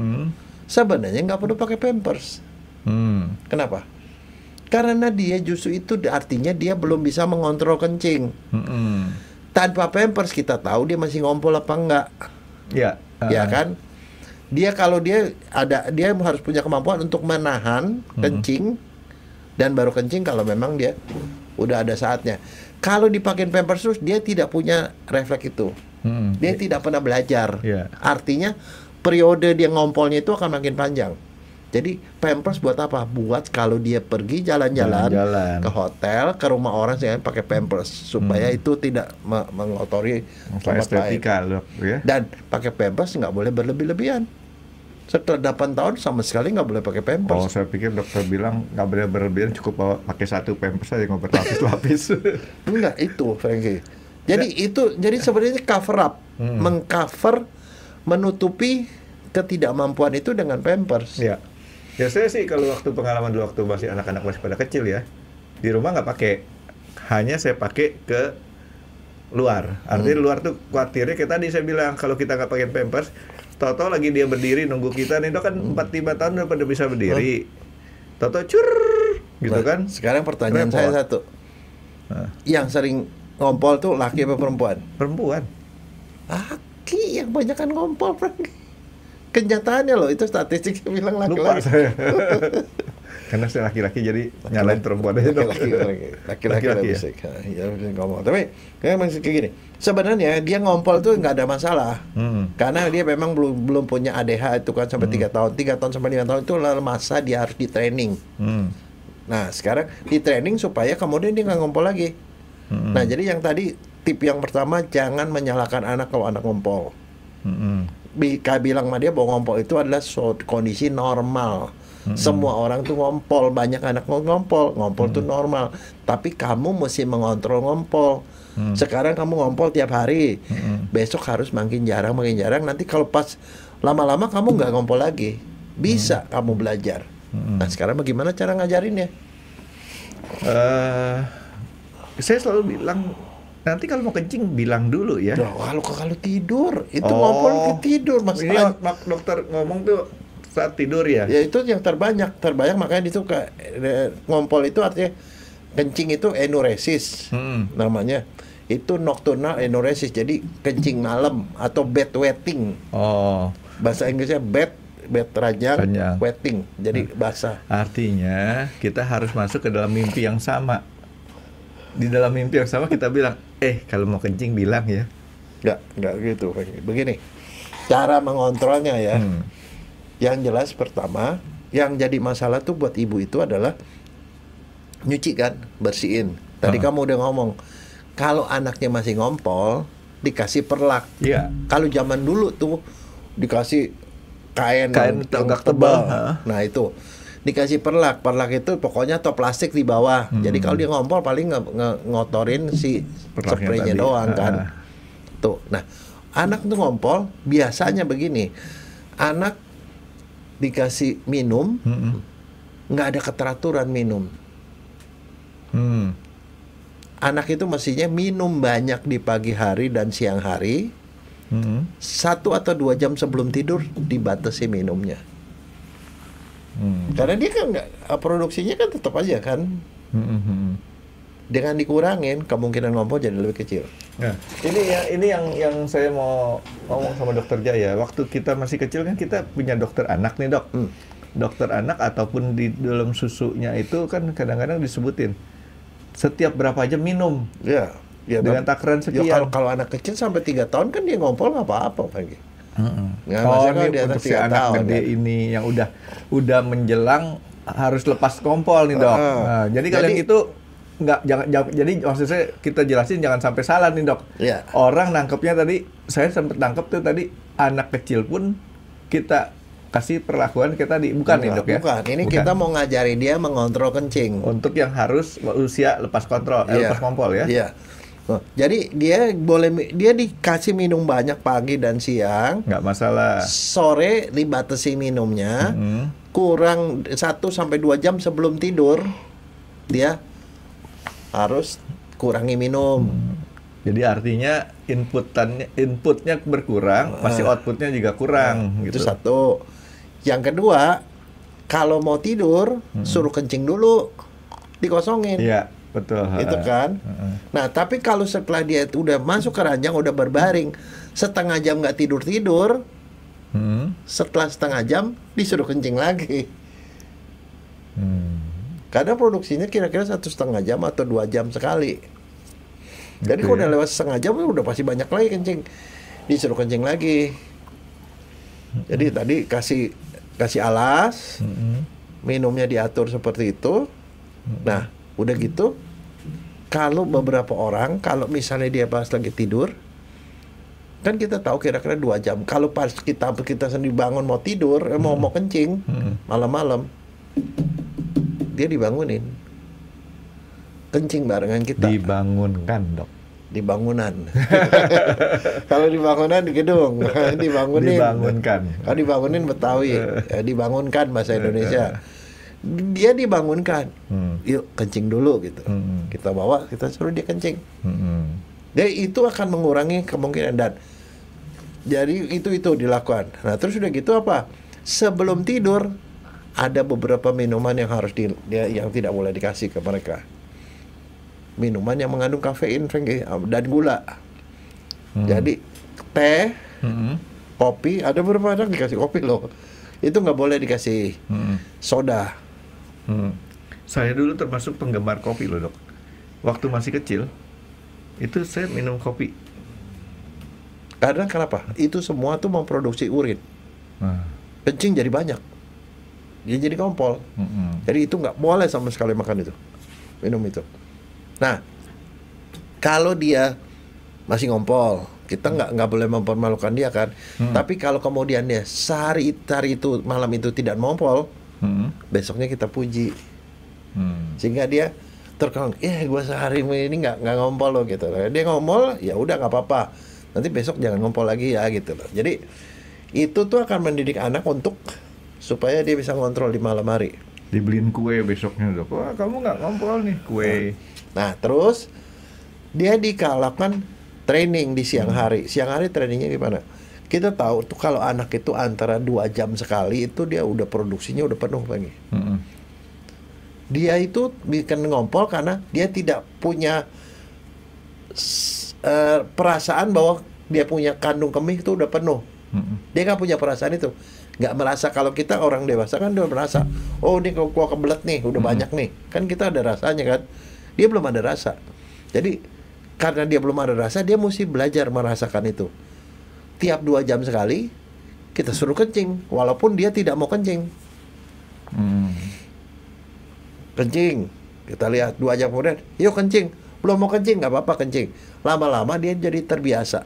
Speaker 2: sebenarnya nggak perlu pakai pampers. Kenapa? Karena dia justru itu artinya dia belum bisa mengontrol kencing. Tanpa pampers kita tahu dia masih ngompol apa enggak. Ya kan? Dia kalau dia harus punya kemampuan untuk menahan kencing, dan baru kencing kalau memang dia udah ada saatnya. Kalau dipakein pampers terus, dia tidak punya refleks itu. Dia tidak pernah belajar. Artinya periode dia ngompolnya itu akan makin panjang. Jadi pampers buat apa? Buat kalau dia pergi jalan-jalan ke hotel, ke rumah orang, saya pakai pampers supaya itu tidak mengotori tempat lain.
Speaker 3: Ya.
Speaker 2: Dan pakai pampers nggak boleh berlebih-lebihan. Setelah 8 tahun sama sekali nggak boleh pakai pampers.
Speaker 3: Oh, saya pikir dokter bilang nggak boleh berlebihan, cukup pakai satu pampers aja, nggak berlapis-lapis.
Speaker 2: Enggak, itu Franky. Jadi sebenarnya cover up, mengcover, menutupi ketidakmampuan itu dengan pampers.
Speaker 3: Ya saya sih kalau pengalaman dulu waktu masih anak-anak masih pada kecil ya, di rumah nggak pakai, hanya saya pakai ke luar. Artinya luar tuh khawatirnya kayak tadi saya bilang, kalau kita nggak pakai pampers, Toto lagi dia berdiri nunggu kita nih, kan 4-5 tahun udah pada bisa berdiri. Toto cur gitu kan.
Speaker 2: Sekarang pertanyaan saya satu. Yang sering ngompol tuh laki apa perempuan?
Speaker 3: Perempuan.
Speaker 2: Laki yang banyak kan ngompol, Franky. Kenyataannya loh, itu statistiknya bilang laki-laki.
Speaker 3: Lupa saya. Karena saya laki-laki jadi nyalain perempuan aja dong.
Speaker 2: Laki-laki ya ngomong. Tapi kayak masih kayak gini. Sebenarnya dia ngompol tuh nggak ada masalah. Karena dia memang belum punya ADH itu kan sampai 3 tahun. 3 tahun sampai 5 tahun itu masa dia harus di training. Nah, sekarang di training supaya kemudian dia nggak ngompol lagi. Nah, jadi yang tadi tip yang pertama, jangan menyalahkan anak kalau anak ngompol. Bilang sama dia bahwa ngompol itu adalah kondisi normal. Semua orang tuh ngompol, banyak anak ngompol tuh normal. Tapi kamu mesti mengontrol ngompol. Sekarang kamu ngompol tiap hari, besok harus makin jarang. Nanti kalau pas lama-lama kamu nggak ngompol lagi, bisa kamu belajar. Nah, sekarang bagaimana cara ngajarinnya?
Speaker 3: Saya selalu bilang, nanti kalau mau kencing bilang dulu ya.
Speaker 2: Kalau tidur itu ngompol tidur, Mas.
Speaker 3: Ini dokter ngomong tuh saat tidur ya?
Speaker 2: Ya itu yang terbanyak makanya itu ngompol itu artinya kencing itu enuresis namanya. Itu nocturnal enuresis, jadi kencing malam atau bedwetting. Bahasa Inggrisnya bed ranjang, wetting, jadi basah.
Speaker 3: Artinya kita harus masuk ke dalam mimpi yang sama. Di dalam mimpi yang sama kita bilang, kalau mau kencing bilang ya.
Speaker 2: Enggak gitu. Begini, cara mengontrolnya ya. Yang jelas pertama, yang jadi masalah tuh buat ibu itu adalah nyuci kan, bersihin. Tadi kamu udah ngomong, kalau anaknya masih ngompol, dikasih perlak. Kalau zaman dulu tuh dikasih kain agak tebal. Nah itu dikasih perlak itu pokoknya atau plastik di bawah. Jadi kalau dia ngompol paling ngotorin si spraynya doang kan. Tuh. Nah, anak tuh ngompol biasanya begini. Anak dikasih minum, nggak ada keteraturan minum. anak itu mestinya minum banyak di pagi hari dan siang hari. 1 atau 2 jam sebelum tidur dibatasi minumnya. Karena dia kan produksinya kan tetap aja kan. Dengan dikurangin, kemungkinan ngompol jadi lebih kecil.
Speaker 3: Nah, ini yang saya mau ngomong sama Dokter Jaya. Waktu kita masih kecil kan kita punya dokter anak nih, Dok. Dokter anak ataupun di dalam susunya itu kan kadang-kadang disebutin setiap berapa jam minum.
Speaker 2: Ya,
Speaker 3: dengan takaran sekian.
Speaker 2: Ya, kalau anak kecil sampai 3 tahun kan dia ngompol nggak apa-apa lagi.
Speaker 3: Nggak, ini untuk si anak gede kan? Ini yang udah menjelang harus lepas kompol nih, Dok. Nah, jadi kalian itu jangan, jadi maksud saya kita jelasin jangan sampai salah nih, Dok.
Speaker 2: Yeah.
Speaker 3: Orang nangkepnya tadi, saya sempat nangkep tuh tadi anak kecil pun kita kasih perlakuan kayak tadi, bukan nih, Dok ya?
Speaker 2: Bukan, ini bukan. Kita mau ngajari dia mengontrol kencing.
Speaker 3: Untuk yang harus usia lepas kontrol, lepas kompol ya.
Speaker 2: Iya. Oh, jadi dia dikasih minum banyak pagi dan siang.
Speaker 3: Nggak masalah.
Speaker 2: Sore dibatasi minumnya. Kurang 1 sampai 2 jam sebelum tidur dia harus kurangi minum.
Speaker 3: Jadi artinya inputnya berkurang, pasti outputnya juga kurang. Gitu.
Speaker 2: Itu satu. Yang kedua, kalau mau tidur suruh kencing dulu, dikosongin.
Speaker 3: Iya, betul.
Speaker 2: Itu kan. Nah, tapi kalau setelah dia udah masuk ke ranjang, udah berbaring, setengah jam nggak tidur, setelah setengah jam disuruh kencing lagi. Karena produksinya kira-kira 1,5 jam atau 2 jam sekali. Jadi kalau udah lewat setengah jam udah pasti banyak lagi kencing. Disuruh kencing lagi. Jadi tadi kasih alas, minumnya diatur seperti itu. Nah, udah gitu, kalau beberapa orang, kalau misalnya dia pas lagi tidur, kan kita tahu kira-kira 2 jam. Kalau pas kita sendiri bangun mau tidur, mau kencing malam-malam, dia dibangunin, kencing barengan kita.
Speaker 3: Dibangunkan, Dok.
Speaker 2: Di bangunan. Kalau di bangunan di gedung, dibangunin.
Speaker 3: Dibangunkan.
Speaker 2: Kalau dibangunin Betawi, dibangunkan bahasa Indonesia. Dia dibangunkan. Yuk kencing dulu gitu. Kita bawa, kita suruh dia kencing. Jadi itu akan mengurangi kemungkinan dan jadi itu dilakukan. Nah, terus udah gitu apa? Sebelum tidur ada beberapa minuman yang harus yang tidak boleh dikasih ke mereka. Minuman yang mengandung kafein dan gula. Jadi teh, kopi, ada beberapa orang dikasih kopi loh. Itu nggak boleh dikasih soda.
Speaker 3: Saya dulu termasuk penggemar kopi loh, Dok. Waktu masih kecil, itu saya minum kopi.
Speaker 2: Karena kenapa? Itu semua tuh memproduksi urin. Kencing jadi banyak. Dia jadi kompol. Jadi itu nggak boleh sama sekali makan itu, minum itu. Nah, kalau dia masih ngompol, kita nggak boleh mempermalukan dia kan. Tapi kalau kemudian dia sehari itu malam itu tidak ngompol, besoknya kita puji, sehingga dia terkenang. Gue sehari ini nggak ngompol loh gitu. Dia ngompol, ya udah nggak apa-apa. Nanti besok jangan ngompol lagi ya gitu loh. Jadi itu tuh akan mendidik anak untuk supaya dia bisa ngontrol di malam hari.
Speaker 3: Dibeliin kue besoknya, Dok. Wah, kamu nggak ngompol nih, kue.
Speaker 2: Nah, terus dia dikalahkan training di siang hari. Siang hari trainingnya gimana? Kita tahu tuh kalau anak itu antara 2 jam sekali itu dia udah produksinya udah penuh lagi. Dia itu bikin ngompol karena dia tidak punya perasaan bahwa dia punya kandung kemih itu udah penuh. Dia nggak punya perasaan itu. Nggak merasa. Kalau kita orang dewasa kan udah merasa, oh ini gua kebelet nih, udah banyak nih. Kan kita ada rasanya kan. Dia belum ada rasa. Jadi karena dia belum ada rasa, dia mesti belajar merasakan itu. Tiap 2 jam sekali kita suruh kencing, walaupun dia tidak mau kencing. Kencing, kita lihat 2 jam kemudian, yuk kencing. Belum mau kencing, nggak apa-apa kencing. Lama-lama dia jadi terbiasa.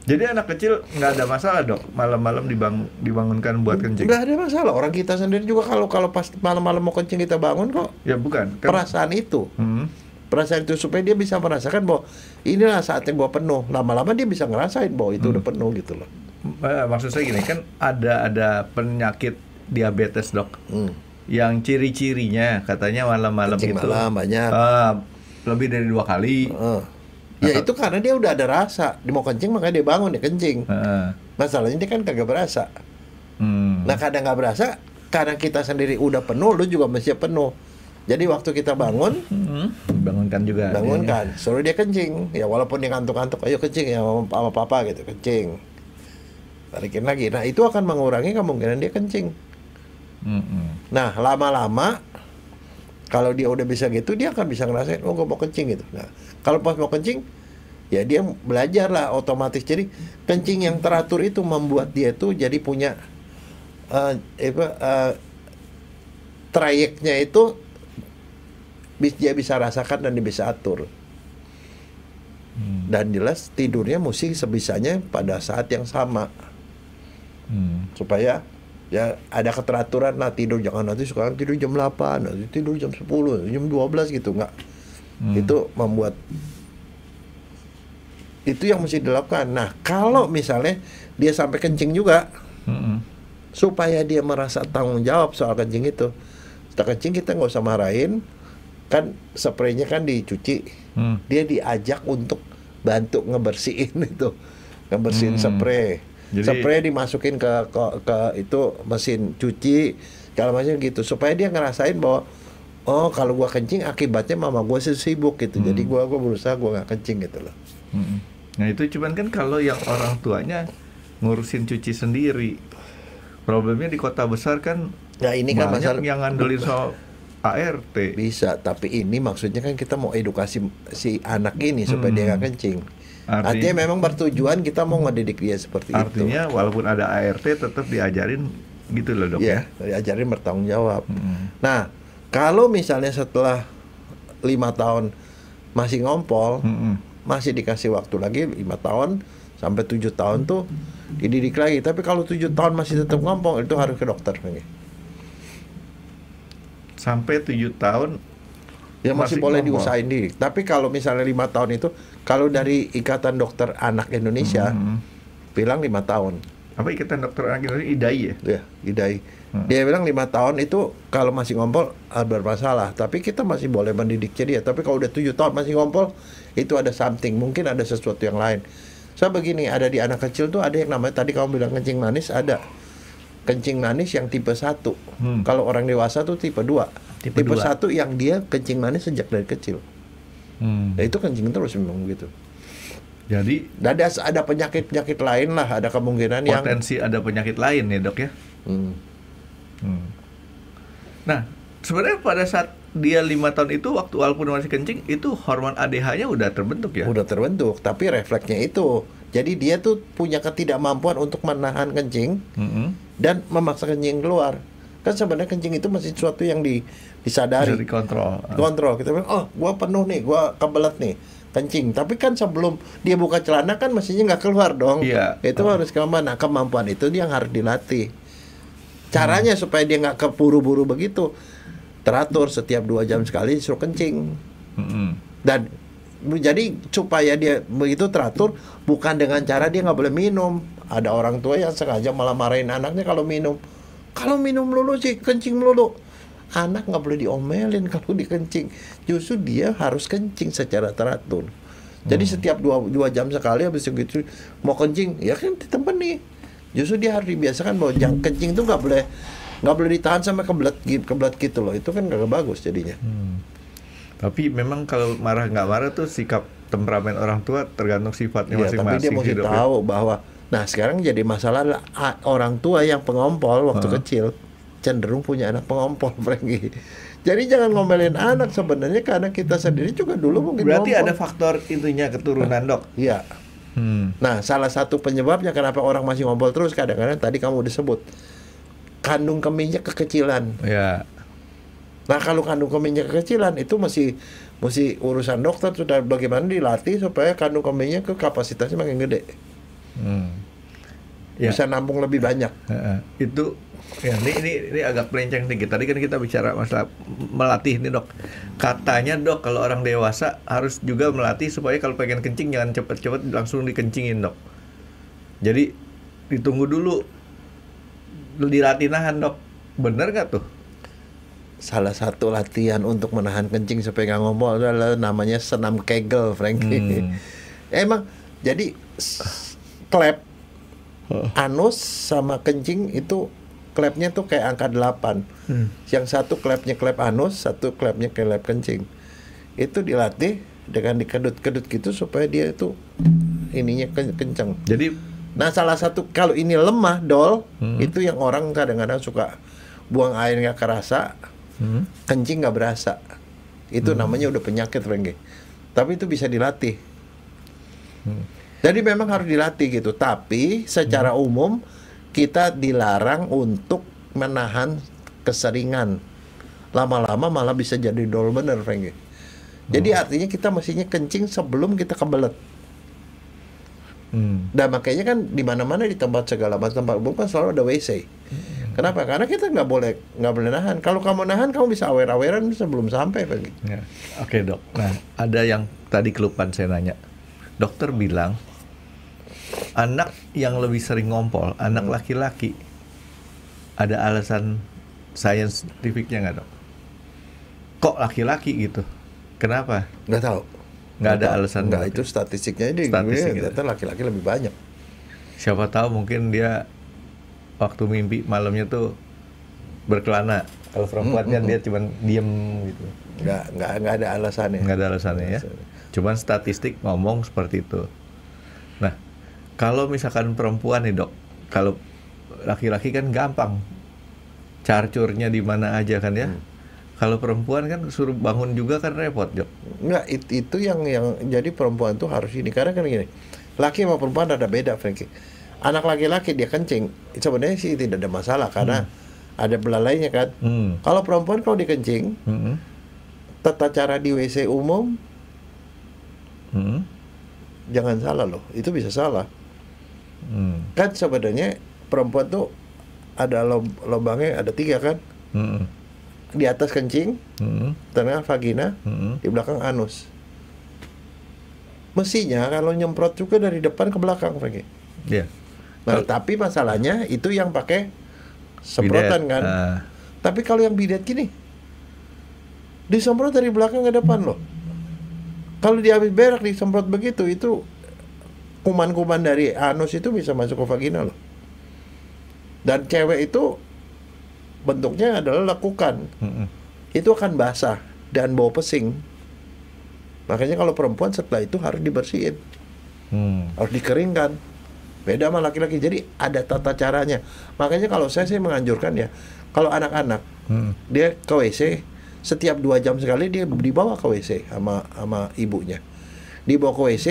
Speaker 3: Jadi anak kecil nggak ada masalah, Dok, malam-malam dibangunkan buat kencing?
Speaker 2: Nggak ada masalah. Orang kita sendiri juga kalau pas malam-malam mau kencing kita bangun kok.
Speaker 3: Ya bukan.
Speaker 2: Perasaan itu. Perasaan itu supaya dia bisa merasakan bahwa inilah saatnya gua penuh. Lama-lama dia bisa ngerasain bahwa itu udah penuh gitu loh.
Speaker 3: Maksud saya gini, kan ada penyakit diabetes, Dok. Yang ciri-cirinya katanya malam-malam
Speaker 2: Kencing
Speaker 3: itu
Speaker 2: malam banyak.
Speaker 3: lebih dari 2 kali.
Speaker 2: Ya itu karena dia udah ada rasa. Dia mau kencing makanya dia bangun, dia kencing. Masalahnya dia kan kagak berasa. Nah kadang nggak berasa, karena kita sendiri udah penuh, lu juga mesti penuh. Jadi waktu kita bangun,
Speaker 3: bangunkan juga.
Speaker 2: bangunkan, suruh dia kencing. Ya walaupun dia ngantuk-ngantuk, ayo kencing ya sama papa gitu, kencing. Balikin lagi. Nah itu akan mengurangi kemungkinan dia kencing. Nah lama-lama kalau dia udah bisa gitu, dia akan bisa ngerasain, oh gue mau kencing gitu. Nah kalau pas mau kencing, ya dia belajar lah otomatis. Jadi kencing yang teratur itu membuat dia tuh jadi punya trayeknya itu dia bisa rasakan dan dia bisa atur. Dan jelas tidurnya mesti sebisanya pada saat yang sama. Supaya ya ada keteraturan lah tidur. Jangan nanti sekarang tidur jam 8, nanti tidur jam 10, jam 12 gitu, enggak. Itu membuat, itu yang mesti dilakukan. Nah kalau misalnya dia sampai kencing juga, supaya dia merasa tanggung jawab soal kencing itu, setelah kencing kita nggak usah marahin, kan spraynya kan dicuci, dia diajak untuk bantu ngebersihin itu, ngebersihin spray. Jadi, spray dimasukin ke itu mesin cuci segala macam gitu, supaya dia ngerasain bahwa oh kalau gua kencing akibatnya mama gua sibuk gitu, jadi gua berusaha gua nggak kencing gitu loh.
Speaker 3: Nah itu cuman kan kalau yang orang tuanya ngurusin cuci sendiri, problemnya di kota besar kan.
Speaker 2: Nah ini kan
Speaker 3: banyak
Speaker 2: masalah
Speaker 3: yang ngandelin soal ART.
Speaker 2: Bisa, tapi ini maksudnya kan kita mau edukasi si anak ini supaya dia nggak kencing. Artinya memang bertujuan kita mau ngedidik dia seperti itu.
Speaker 3: Artinya walaupun ada ART tetap diajarin gitu loh dok.
Speaker 2: Iya, diajarin bertanggung jawab. Nah, kalau misalnya setelah 5 tahun masih ngompol, masih dikasih waktu lagi 5 tahun sampai 7 tahun tuh dididik lagi. Tapi kalau 7 tahun masih tetap ngompol, itu harus ke dokter.
Speaker 3: Sampai 7 tahun
Speaker 2: ya masih boleh diusahain diri. Tapi kalau misalnya 5 tahun itu, kalau dari Ikatan Dokter Anak Indonesia bilang 5 tahun.
Speaker 3: Apa Ikatan Dokter Anak Indonesia, IDAI ya?
Speaker 2: Ya, IDAI. Dia bilang 5 tahun itu kalau masih ngompol bermasalah. Tapi kita masih boleh mendidiknya dia. Tapi kalau udah 7 tahun masih ngompol, itu ada something, mungkin ada sesuatu yang lain. So begini, ada di anak kecil tuh ada yang namanya, tadi kamu bilang kencing manis, ada kencing manis yang tipe 1. Kalau orang dewasa tuh tipe 2. Tipe 1 yang dia kencing manis sejak dari kecil. Nah itu kencing terus memang begitu.
Speaker 3: Jadi
Speaker 2: ada penyakit-penyakit lain lah, ada kemungkinan
Speaker 3: potensi ada penyakit lain ya dok ya. Nah sebenarnya pada saat dia 5 tahun itu, waktu walaupun masih kencing, itu hormon ADH-nya udah terbentuk ya?
Speaker 2: Udah terbentuk, tapi refleksnya itu. Jadi dia tuh punya ketidakmampuan untuk menahan kencing dan memaksa kencing keluar. Kan sebenarnya kencing itu masih sesuatu yang disadari.
Speaker 3: Bisa dikontrol.
Speaker 2: Kontrol. Kita bilang, oh gua penuh nih, gua kebelet nih kencing. Tapi kan sebelum dia buka celana kan mestinya nggak keluar dong.
Speaker 3: Iya.
Speaker 2: Itu harus kemana? Kemampuan itu dia yang harus dilatih. Caranya supaya dia nggak keburu-buru begitu, teratur setiap 2 jam sekali suruh kencing. Dan jadi supaya dia begitu teratur, bukan dengan cara dia nggak boleh minum. Ada orang tua yang sengaja malah marahin anaknya kalau minum. Kalau minum melulu sih, kencing melulu. Anak nggak boleh diomelin kalau dikencing. Justru dia harus kencing secara teratur. Jadi setiap 2 jam sekali habis itu mau kencing, ya kan ditemenin. Justru dia harus dibiasakan bahwa kencing itu nggak boleh ditahan sampai kebelet gitu loh. Itu kan nggak bagus jadinya.
Speaker 3: Tapi memang kalau marah nggak marah tuh sikap temperamen orang tua tergantung sifatnya masing-masing.
Speaker 2: Tapi dia mesti tahu bahwa, nah sekarang jadi masalah adalah orang tua yang pengompol waktu kecil cenderung punya anak pengompol, Franky. Jadi jangan ngomelin anak sebenarnya, karena kita sendiri juga dulu mungkin
Speaker 3: berarti
Speaker 2: ngompol.
Speaker 3: ada faktor itunya keturunan dok.
Speaker 2: Iya. Nah salah satu penyebabnya kenapa orang masih ngompol terus, kadang-kadang tadi kamu udah sebut kandung kemihnya kekecilan.
Speaker 3: Ya.
Speaker 2: Nah kalau kandung kemihnya kekecilan itu mesti urusan dokter, sudah bagaimana dilatih supaya kandung kemihnya ke kapasitasnya makin gede. Bisa nampung lebih banyak.
Speaker 3: Itu ya, ini agak melenceng dikit. Tadi kan kita bicara masalah melatih nih dok. Katanya dok kalau orang dewasa harus juga melatih supaya kalau pengen kencing jangan cepet-cepet langsung dikencingin dok. Jadi ditunggu dulu, dilatih nahan dok. Bener nggak tuh?
Speaker 2: salah satu latihan untuk menahan kencing supaya nggak ngompol adalah namanya senam Kegel, Frankie. Emang jadi klep anus sama kencing itu klepnya tuh kayak angka 8. Yang satu klepnya klep anus, satu klepnya klep kencing. Itu dilatih dengan dikedut-kedut gitu supaya dia itu ininya kenceng.
Speaker 3: Jadi,
Speaker 2: nah salah satu kalau ini lemah dol, itu yang orang kadang-kadang suka buang air nggak kerasa, kencing nggak berasa. Itu namanya udah penyakit, Frankie. Tapi itu bisa dilatih. Jadi memang harus dilatih gitu. Tapi secara umum kita dilarang untuk menahan keseringan. Lama-lama malah bisa jadi dol bener, Frankie. Jadi artinya kita mestinya kencing sebelum kita kebelet. Dan makanya kan di mana-mana di tempat segala macam tempat umum kan selalu ada WC. Kenapa? Karena kita nggak boleh nahan. Kalau kamu nahan, kamu bisa awer-aweran sebelum sampai, Frankie.
Speaker 3: ya. Oke dok. Nah, ada yang tadi kelupaan saya nanya. Dokter bilang anak yang lebih sering ngompol, anak laki-laki, ada alasan saintifiknya nggak dok? Kok laki-laki gitu? Kenapa?
Speaker 2: Nggak tahu.
Speaker 3: Nggak ada alasan.
Speaker 2: Nggak, itu statistiknya ini.
Speaker 3: Statistik
Speaker 2: Ternyata laki-laki lebih banyak.
Speaker 3: Siapa tahu mungkin dia waktu mimpi malamnya tuh berkelana. Kalau perempuannya dia cuma diem gitu.
Speaker 2: Nggak ada alasannya.
Speaker 3: Nggak ada alasannya ya. Cuman statistik ngomong seperti itu. Nah, kalau misalkan perempuan nih dok, kalau laki-laki kan gampang, carcurnya di mana aja kan ya. Kalau perempuan kan suruh bangun juga kan repot, Jok.
Speaker 2: Enggak, itu yang jadi perempuan tuh harus ini. Karena kan gini, laki sama perempuan ada beda, Frankie. Anak laki-laki dia kencing, sebenarnya sih tidak ada masalah karena ada belalainya kan. Kalau perempuan kalau dikencing, tata cara di WC umum, jangan salah loh, itu bisa salah. Kan sebenarnya perempuan tuh ada lubangnya ada 3 kan. Di atas kencing, tengah vagina, di belakang anus. Mestinya kalau nyemprot juga dari depan ke belakang, Frankie.
Speaker 3: Iya.
Speaker 2: Nah, tapi masalahnya itu yang pakai semprotan
Speaker 3: Bidet,
Speaker 2: kan. Tapi kalau yang bidet gini, disemprot dari belakang ke depan loh. Kalau dia habis berak disemprot begitu, itu kuman-kuman dari anus itu bisa masuk ke vagina loh. Dan cewek itu bentuknya adalah lekukan. Itu akan basah dan bau pesing. Makanya kalau perempuan setelah itu harus dibersihin, harus dikeringkan. Beda sama laki-laki. Jadi ada tata caranya. Makanya kalau saya menganjurkan ya, kalau anak-anak dia ke WC setiap 2 jam sekali dia dibawa ke WC sama ibunya. Dibawa ke WC.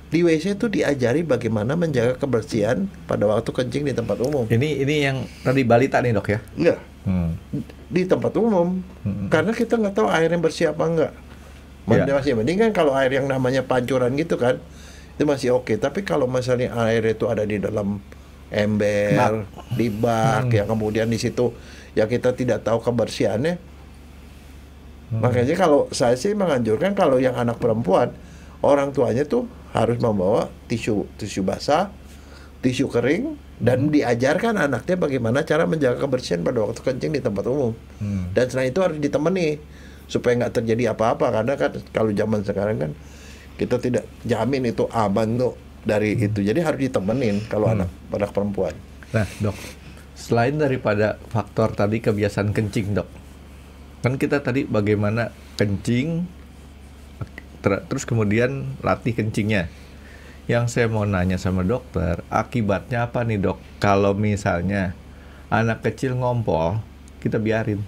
Speaker 2: Di WC itu diajari bagaimana menjaga kebersihan pada waktu kencing di tempat umum.
Speaker 3: Ini yang tadi balita nih dok ya?
Speaker 2: Iya. Di tempat umum. Karena kita nggak tahu airnya bersih apa enggak. Masih mending kan kalau air yang namanya pancuran gitu kan, itu masih oke. Tapi kalau misalnya air itu ada di dalam ember, di bak, yang kemudian di situ ya kita tidak tahu kebersihannya. Makanya kalau saya sih menganjurkan kalau yang anak perempuan, orang tuanya tuh harus membawa tisu basah, tisu kering, dan diajarkan anaknya bagaimana cara menjaga kebersihan pada waktu kencing di tempat umum. Dan selain itu harus ditemani supaya nggak terjadi apa-apa, karena kan kalau zaman sekarang kan kita tidak jamin itu aman tuh dari itu. Jadi harus ditemenin kalau anak perempuan.
Speaker 3: Nah dok, selain daripada faktor tadi kebiasaan kencing dok, kan kita tadi bagaimana kencing, terus kemudian latih kencingnya. Yang saya mau nanya sama dokter, akibatnya apa nih dok? Kalau misalnya anak kecil ngompol, kita biarin.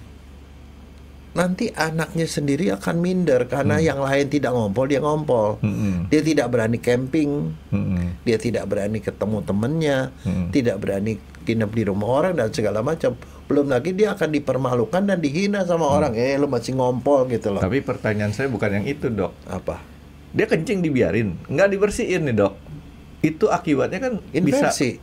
Speaker 2: Nanti anaknya sendiri akan minder karena yang lain tidak ngompol, dia ngompol. Dia tidak berani camping, dia tidak berani ketemu temennya, tidak berani nginep di rumah orang dan segala macam. Belum lagi dia akan dipermalukan dan dihina sama orang. Lu masih ngompol gitu loh.
Speaker 3: Tapi pertanyaan saya bukan yang itu dok.
Speaker 2: Apa?
Speaker 3: Dia kencing dibiarin, nggak dibersihin nih dok. Itu akibatnya kan
Speaker 2: infeksi.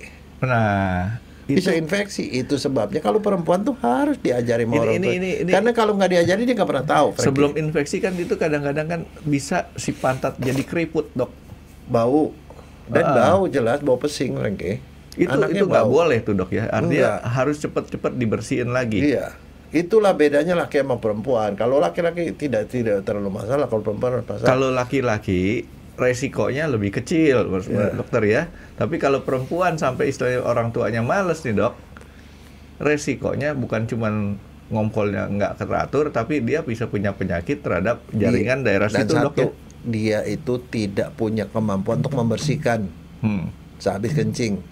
Speaker 2: Bisa
Speaker 3: itu
Speaker 2: infeksi. Itu sebabnya kalau perempuan tuh harus diajari sama orang tua.
Speaker 3: Ini.
Speaker 2: Karena kalau nggak diajari dia nggak pernah tahu.
Speaker 3: Sebelum infeksi kan itu kadang-kadang kan bisa si pantat jadi keriput dok.
Speaker 2: Bau. Dan bau jelas, bau pesing Frankie.
Speaker 3: Itu nggak boleh tuh dok ya. Artinya harus cepet-cepet dibersihin lagi.
Speaker 2: Iya. Itulah bedanya laki sama perempuan. Kalau laki-laki tidak terlalu masalah, kalau perempuan masalah.
Speaker 3: Kalau laki-laki resikonya lebih kecil, dokter ya. Tapi kalau perempuan sampai istilahnya orang tuanya males nih dok, resikonya bukan cuman ngompolnya nggak teratur, tapi dia bisa punya penyakit terhadap jaringan daerah
Speaker 2: dan
Speaker 3: situ dok ya.
Speaker 2: Dia itu tidak punya kemampuan untuk membersihkan sehabis kencing.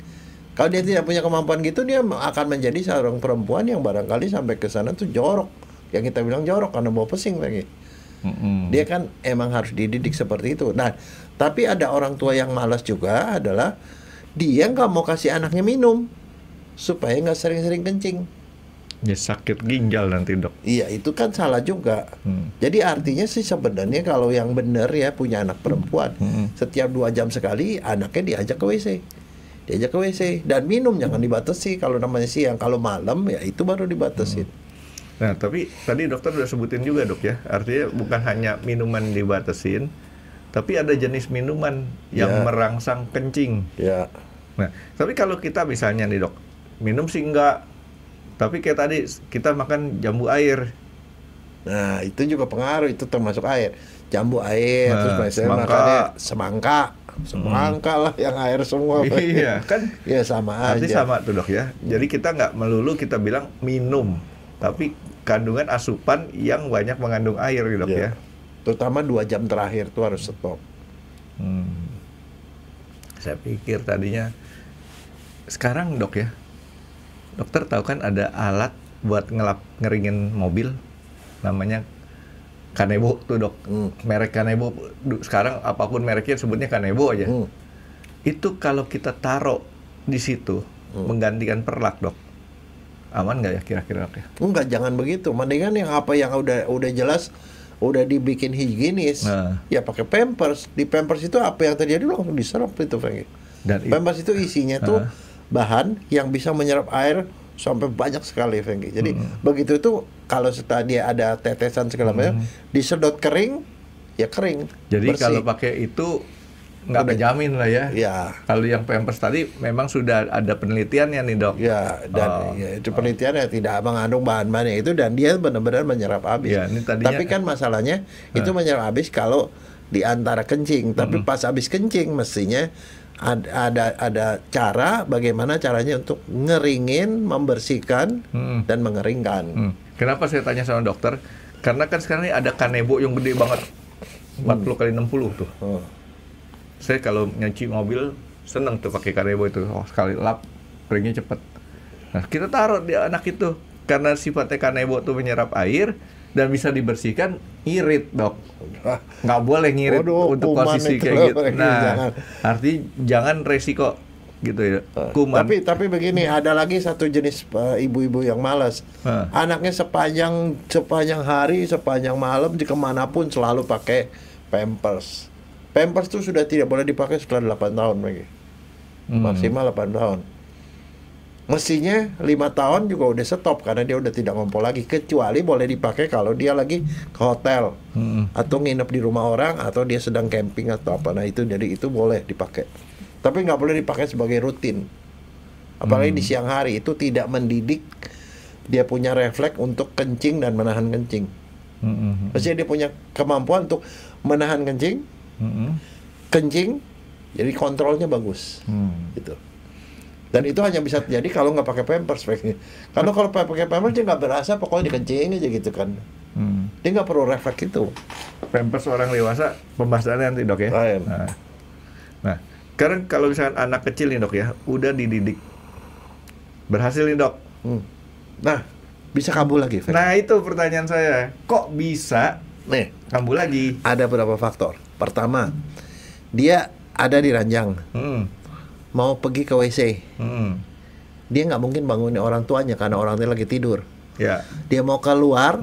Speaker 2: Kalau dia tidak punya kemampuan gitu, dia akan menjadi seorang perempuan yang barangkali sampai ke sana tuh jorok. Yang kita bilang jorok karena bau pesing lagi. Dia kan emang harus dididik seperti itu. Nah, tapi ada orang tua yang malas juga adalah dia nggak mau kasih anaknya minum supaya nggak sering-sering kencing.
Speaker 3: Ya sakit ginjal nanti dok.
Speaker 2: Iya, itu kan salah juga. Jadi artinya sih sebenarnya kalau yang benar ya punya anak perempuan, setiap 2 jam sekali anaknya diajak ke WC. Diajak ke WC dan minum jangan dibatasi. Kalau namanya siang, kalau malam ya itu baru dibatasin.
Speaker 3: Nah, tapi tadi dokter udah sebutin juga dok ya, artinya bukan hanya minuman dibatasin, tapi ada jenis minuman yang merangsang kencing.
Speaker 2: Ya.
Speaker 3: Nah, tapi kalau kita misalnya nih dok, minum sih enggak, tapi kayak tadi kita makan jambu air.
Speaker 2: Nah, itu juga pengaruh, itu termasuk air. Jambu air, terus biasanya makannya semangka lah yang air semua.
Speaker 3: Iya kan?
Speaker 2: Ya sama aja.
Speaker 3: Artinya sama tuh dok ya. Jadi kita nggak melulu kita bilang minum, tapi kandungan asupan yang banyak mengandung air dok ya.
Speaker 2: Terutama 2 jam terakhir tuh harus stop.
Speaker 3: Saya pikir tadinya sekarang dok ya, dokter tahu kan ada alat buat ngeringin mobil, namanya Kanebo tuh dok, merek Kanebo. Sekarang apapun mereknya sebutnya Kanebo aja. Itu kalau kita taruh di situ menggantikan perlak dok, aman nggak ya kira-kira dok ya?
Speaker 2: Enggak, jangan begitu. Mendingan yang apa yang udah jelas, udah dibikin higienis, ya pakai Pampers. Di Pampers itu apa yang terjadi langsung diserap itu, Franky. Dan Pampers itu isinya tuh bahan yang bisa menyerap air sampai banyak sekali, Franky. Jadi begitu itu kalau setelah dia ada tetesan segala macam, disedot kering, ya kering.
Speaker 3: Jadi
Speaker 2: bersih.
Speaker 3: Kalau pakai itu nggak menjamin lah ya.
Speaker 2: Ya.
Speaker 3: Kalau yang Pampers tadi memang sudah ada penelitiannya nih dok.
Speaker 2: Ya, dan itu penelitiannya tidak mengandung bahan-bahan itu dan dia benar-benar menyerap habis.
Speaker 3: Ya, ini tadinya,
Speaker 2: tapi kan masalahnya itu menyerap habis kalau di antara kencing. Tapi pas habis kencing mestinya ada cara bagaimana caranya untuk ngeringin, membersihkan dan mengeringkan.
Speaker 3: Kenapa saya tanya sama dokter? Karena kan sekarang ini ada Kanebo yang gede banget, 40 kali 60 tuh. Saya kalau nyuci mobil seneng tuh pakai Kanebo itu, sekali lap keringnya cepet. Nah kita taruh di anak itu karena sifatnya Kanebo tuh menyerap air dan bisa dibersihkan, irit dok. Nggak boleh ngirit untuk posisi kayak gitu. Nah, artinya jangan resiko gitu ya. Kuman.
Speaker 2: Tapi begini, ada lagi satu jenis ibu-ibu yang malas. Anaknya sepanjang hari, sepanjang malam, kemanapun selalu pakai Pampers. Pampers itu sudah tidak boleh dipakai setelah 8 tahun lagi. Maksimal 8 tahun. Mestinya 5 tahun juga udah stop karena dia udah tidak ngompol lagi, kecuali boleh dipakai kalau dia lagi ke hotel atau nginep di rumah orang atau dia sedang camping atau apa. Nah itu jadi itu boleh dipakai, tapi nggak boleh dipakai sebagai rutin, apalagi di siang hari. Itu tidak mendidik dia punya refleks untuk kencing dan menahan kencing. Mestinya dia punya kemampuan untuk menahan kencing, kencing, jadi kontrolnya bagus gitu. Dan itu hanya bisa terjadi kalau nggak pakai Pampers. Karena kalau pakai Pampers dia nggak berasa, pokoknya dikencing aja gitu kan. Dia nggak perlu refleks itu.
Speaker 3: Pampers orang dewasa pembahasannya nanti dok ya. Nah, sekarang kalau misalkan anak kecil nih dok ya, udah dididik, berhasil nih dok.
Speaker 2: Nah, bisa kambuh lagi.
Speaker 3: Nah itu pertanyaan saya, kok bisa
Speaker 2: nih
Speaker 3: kambuh lagi?
Speaker 2: Ada beberapa faktor. Pertama, dia ada di ranjang. Mau pergi ke WC, dia nggak mungkin bangunin orang tuanya karena orang tuanya lagi tidur. Dia mau keluar,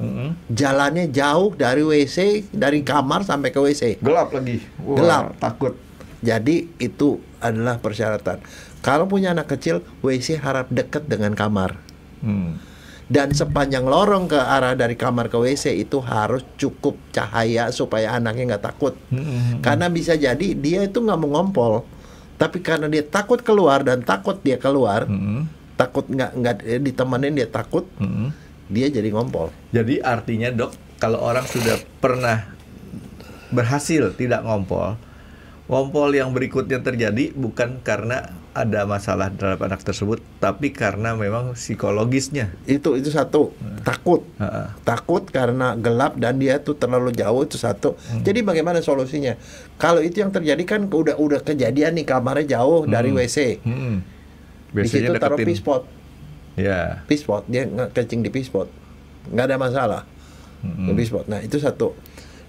Speaker 2: jalannya jauh dari WC, dari kamar sampai ke WC.
Speaker 3: Gelap lagi.
Speaker 2: Gelap.
Speaker 3: Takut.
Speaker 2: Jadi itu adalah persyaratan. Kalau punya anak kecil, WC harap dekat dengan kamar. Dan sepanjang lorong ke arah dari kamar ke WC itu harus cukup cahaya supaya anaknya nggak takut. Karena bisa jadi dia itu nggak mau ngompol, tapi karena dia takut keluar dan takut dia keluar, takut nggak ditemenin dia takut, dia jadi ngompol.
Speaker 3: Jadi artinya dok, kalau orang sudah pernah berhasil tidak ngompol, ngompol yang berikutnya terjadi bukan karena ada masalah terhadap anak tersebut, tapi karena memang psikologisnya.
Speaker 2: Itu satu, takut. Takut karena gelap dan dia tuh terlalu jauh, itu satu. Jadi bagaimana solusinya? Kalau itu yang terjadi kan udah kejadian nih, kamarnya jauh dari WC. Di situ taruh pispot.
Speaker 3: Ya.
Speaker 2: Pispot, dia kencing di pispot. Nggak ada masalah. Di pispot. Nah, itu satu.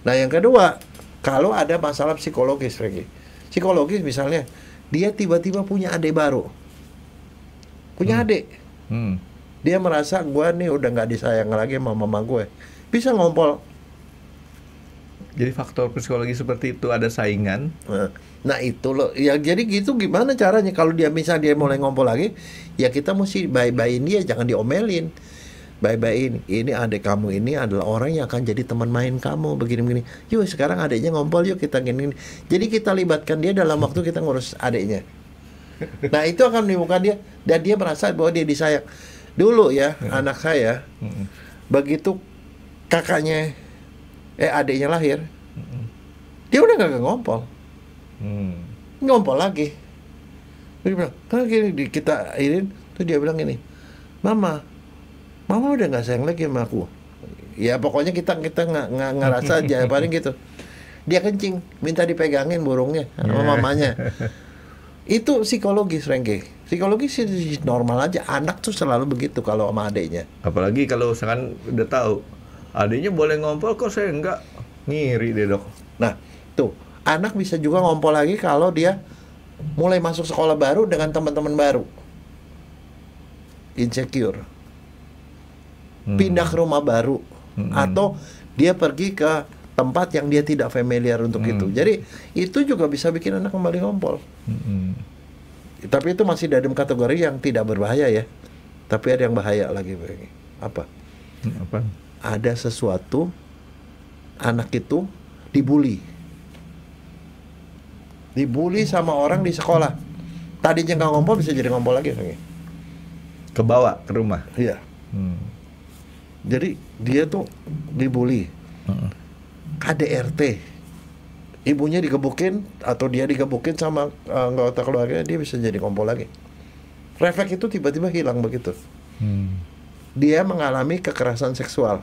Speaker 2: Nah, yang kedua, kalau ada masalah psikologis, Franky. Psikologis misalnya, dia tiba-tiba punya adik baru. Punya adik. Dia merasa gue nih udah nggak disayang lagi sama mama gue. Bisa ngompol.
Speaker 3: Jadi faktor psikologi seperti itu, ada saingan.
Speaker 2: Nah itu loh. Ya jadi gitu gimana caranya? Kalau dia misalnya dia mulai ngompol lagi, ya kita mesti bye-byein dia, jangan diomelin. Bye-byein, ini adik kamu ini adalah orang yang akan jadi teman main kamu, begini-begini. Yuk sekarang adiknya ngompol, yuk kita gini. Jadi kita libatkan dia dalam waktu kita ngurus adiknya. Nah itu akan menimbulkan dia, dan dia merasa bahwa dia disayang. Dulu ya, anak saya, begitu kakaknya, adiknya lahir, dia udah gak ngompol. Ngompol lagi. Dia bilang, kan gini, kita ini, tuh dia bilang gini, Mama udah nggak sayang lagi sama aku. Ya pokoknya kita nggak ngerasa aja paling gitu. Dia kencing, minta dipegangin burungnya sama mamanya. Itu psikologis, Franky. Psikologis sih normal aja. Anak tuh selalu begitu kalau sama adiknya.
Speaker 3: Apalagi kalau misalkan udah tahu adiknya boleh ngompol, kok saya enggak, ngiri deh dok.
Speaker 2: Nah tuh, anak bisa juga ngompol lagi kalau dia mulai masuk sekolah baru dengan teman-teman baru. Insecure. Pindah ke rumah baru, atau dia pergi ke tempat yang dia tidak familiar untuk itu. Jadi itu juga bisa bikin anak kembali ngompol. Tapi itu masih dalam kategori yang tidak berbahaya ya. Tapi ada yang bahaya lagi. Apa? Ada sesuatu, anak itu dibully sama orang di sekolah. Tadinya nggak ngompol bisa jadi ngompol lagi.
Speaker 3: Kebawa ke rumah.
Speaker 2: Iya. Jadi dia tuh dibully. KDRT. Ibunya digebukin atau dia digebukin sama anggota keluarga, dia bisa jadi ngompol lagi. Refleks itu tiba-tiba hilang begitu. Dia mengalami kekerasan seksual.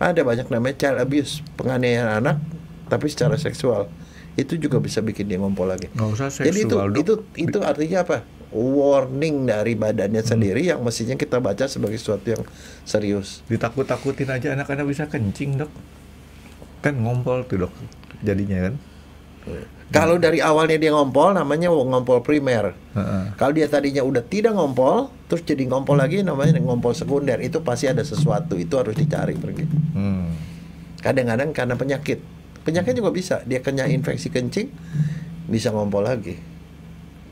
Speaker 2: Ada banyak namanya child abuse, penganiayaan anak tapi secara seksual. Itu juga bisa bikin dia ngompol lagi.
Speaker 3: Nggak usah seksual.
Speaker 2: Jadi itu artinya apa? Warning dari badannya sendiri yang mestinya kita baca sebagai sesuatu yang serius.
Speaker 3: Ditakut-takutin aja anak-anak bisa kencing dok. Kan ngompol tuh dok jadinya kan.
Speaker 2: Kalau dari awalnya dia ngompol namanya ngompol primer. Kalau dia tadinya udah tidak ngompol terus jadi ngompol lagi namanya ngompol sekunder. Itu pasti ada sesuatu, itu harus dicari pergi. Kadang-kadang karena penyakit juga bisa. Dia kena infeksi kencing bisa ngompol lagi.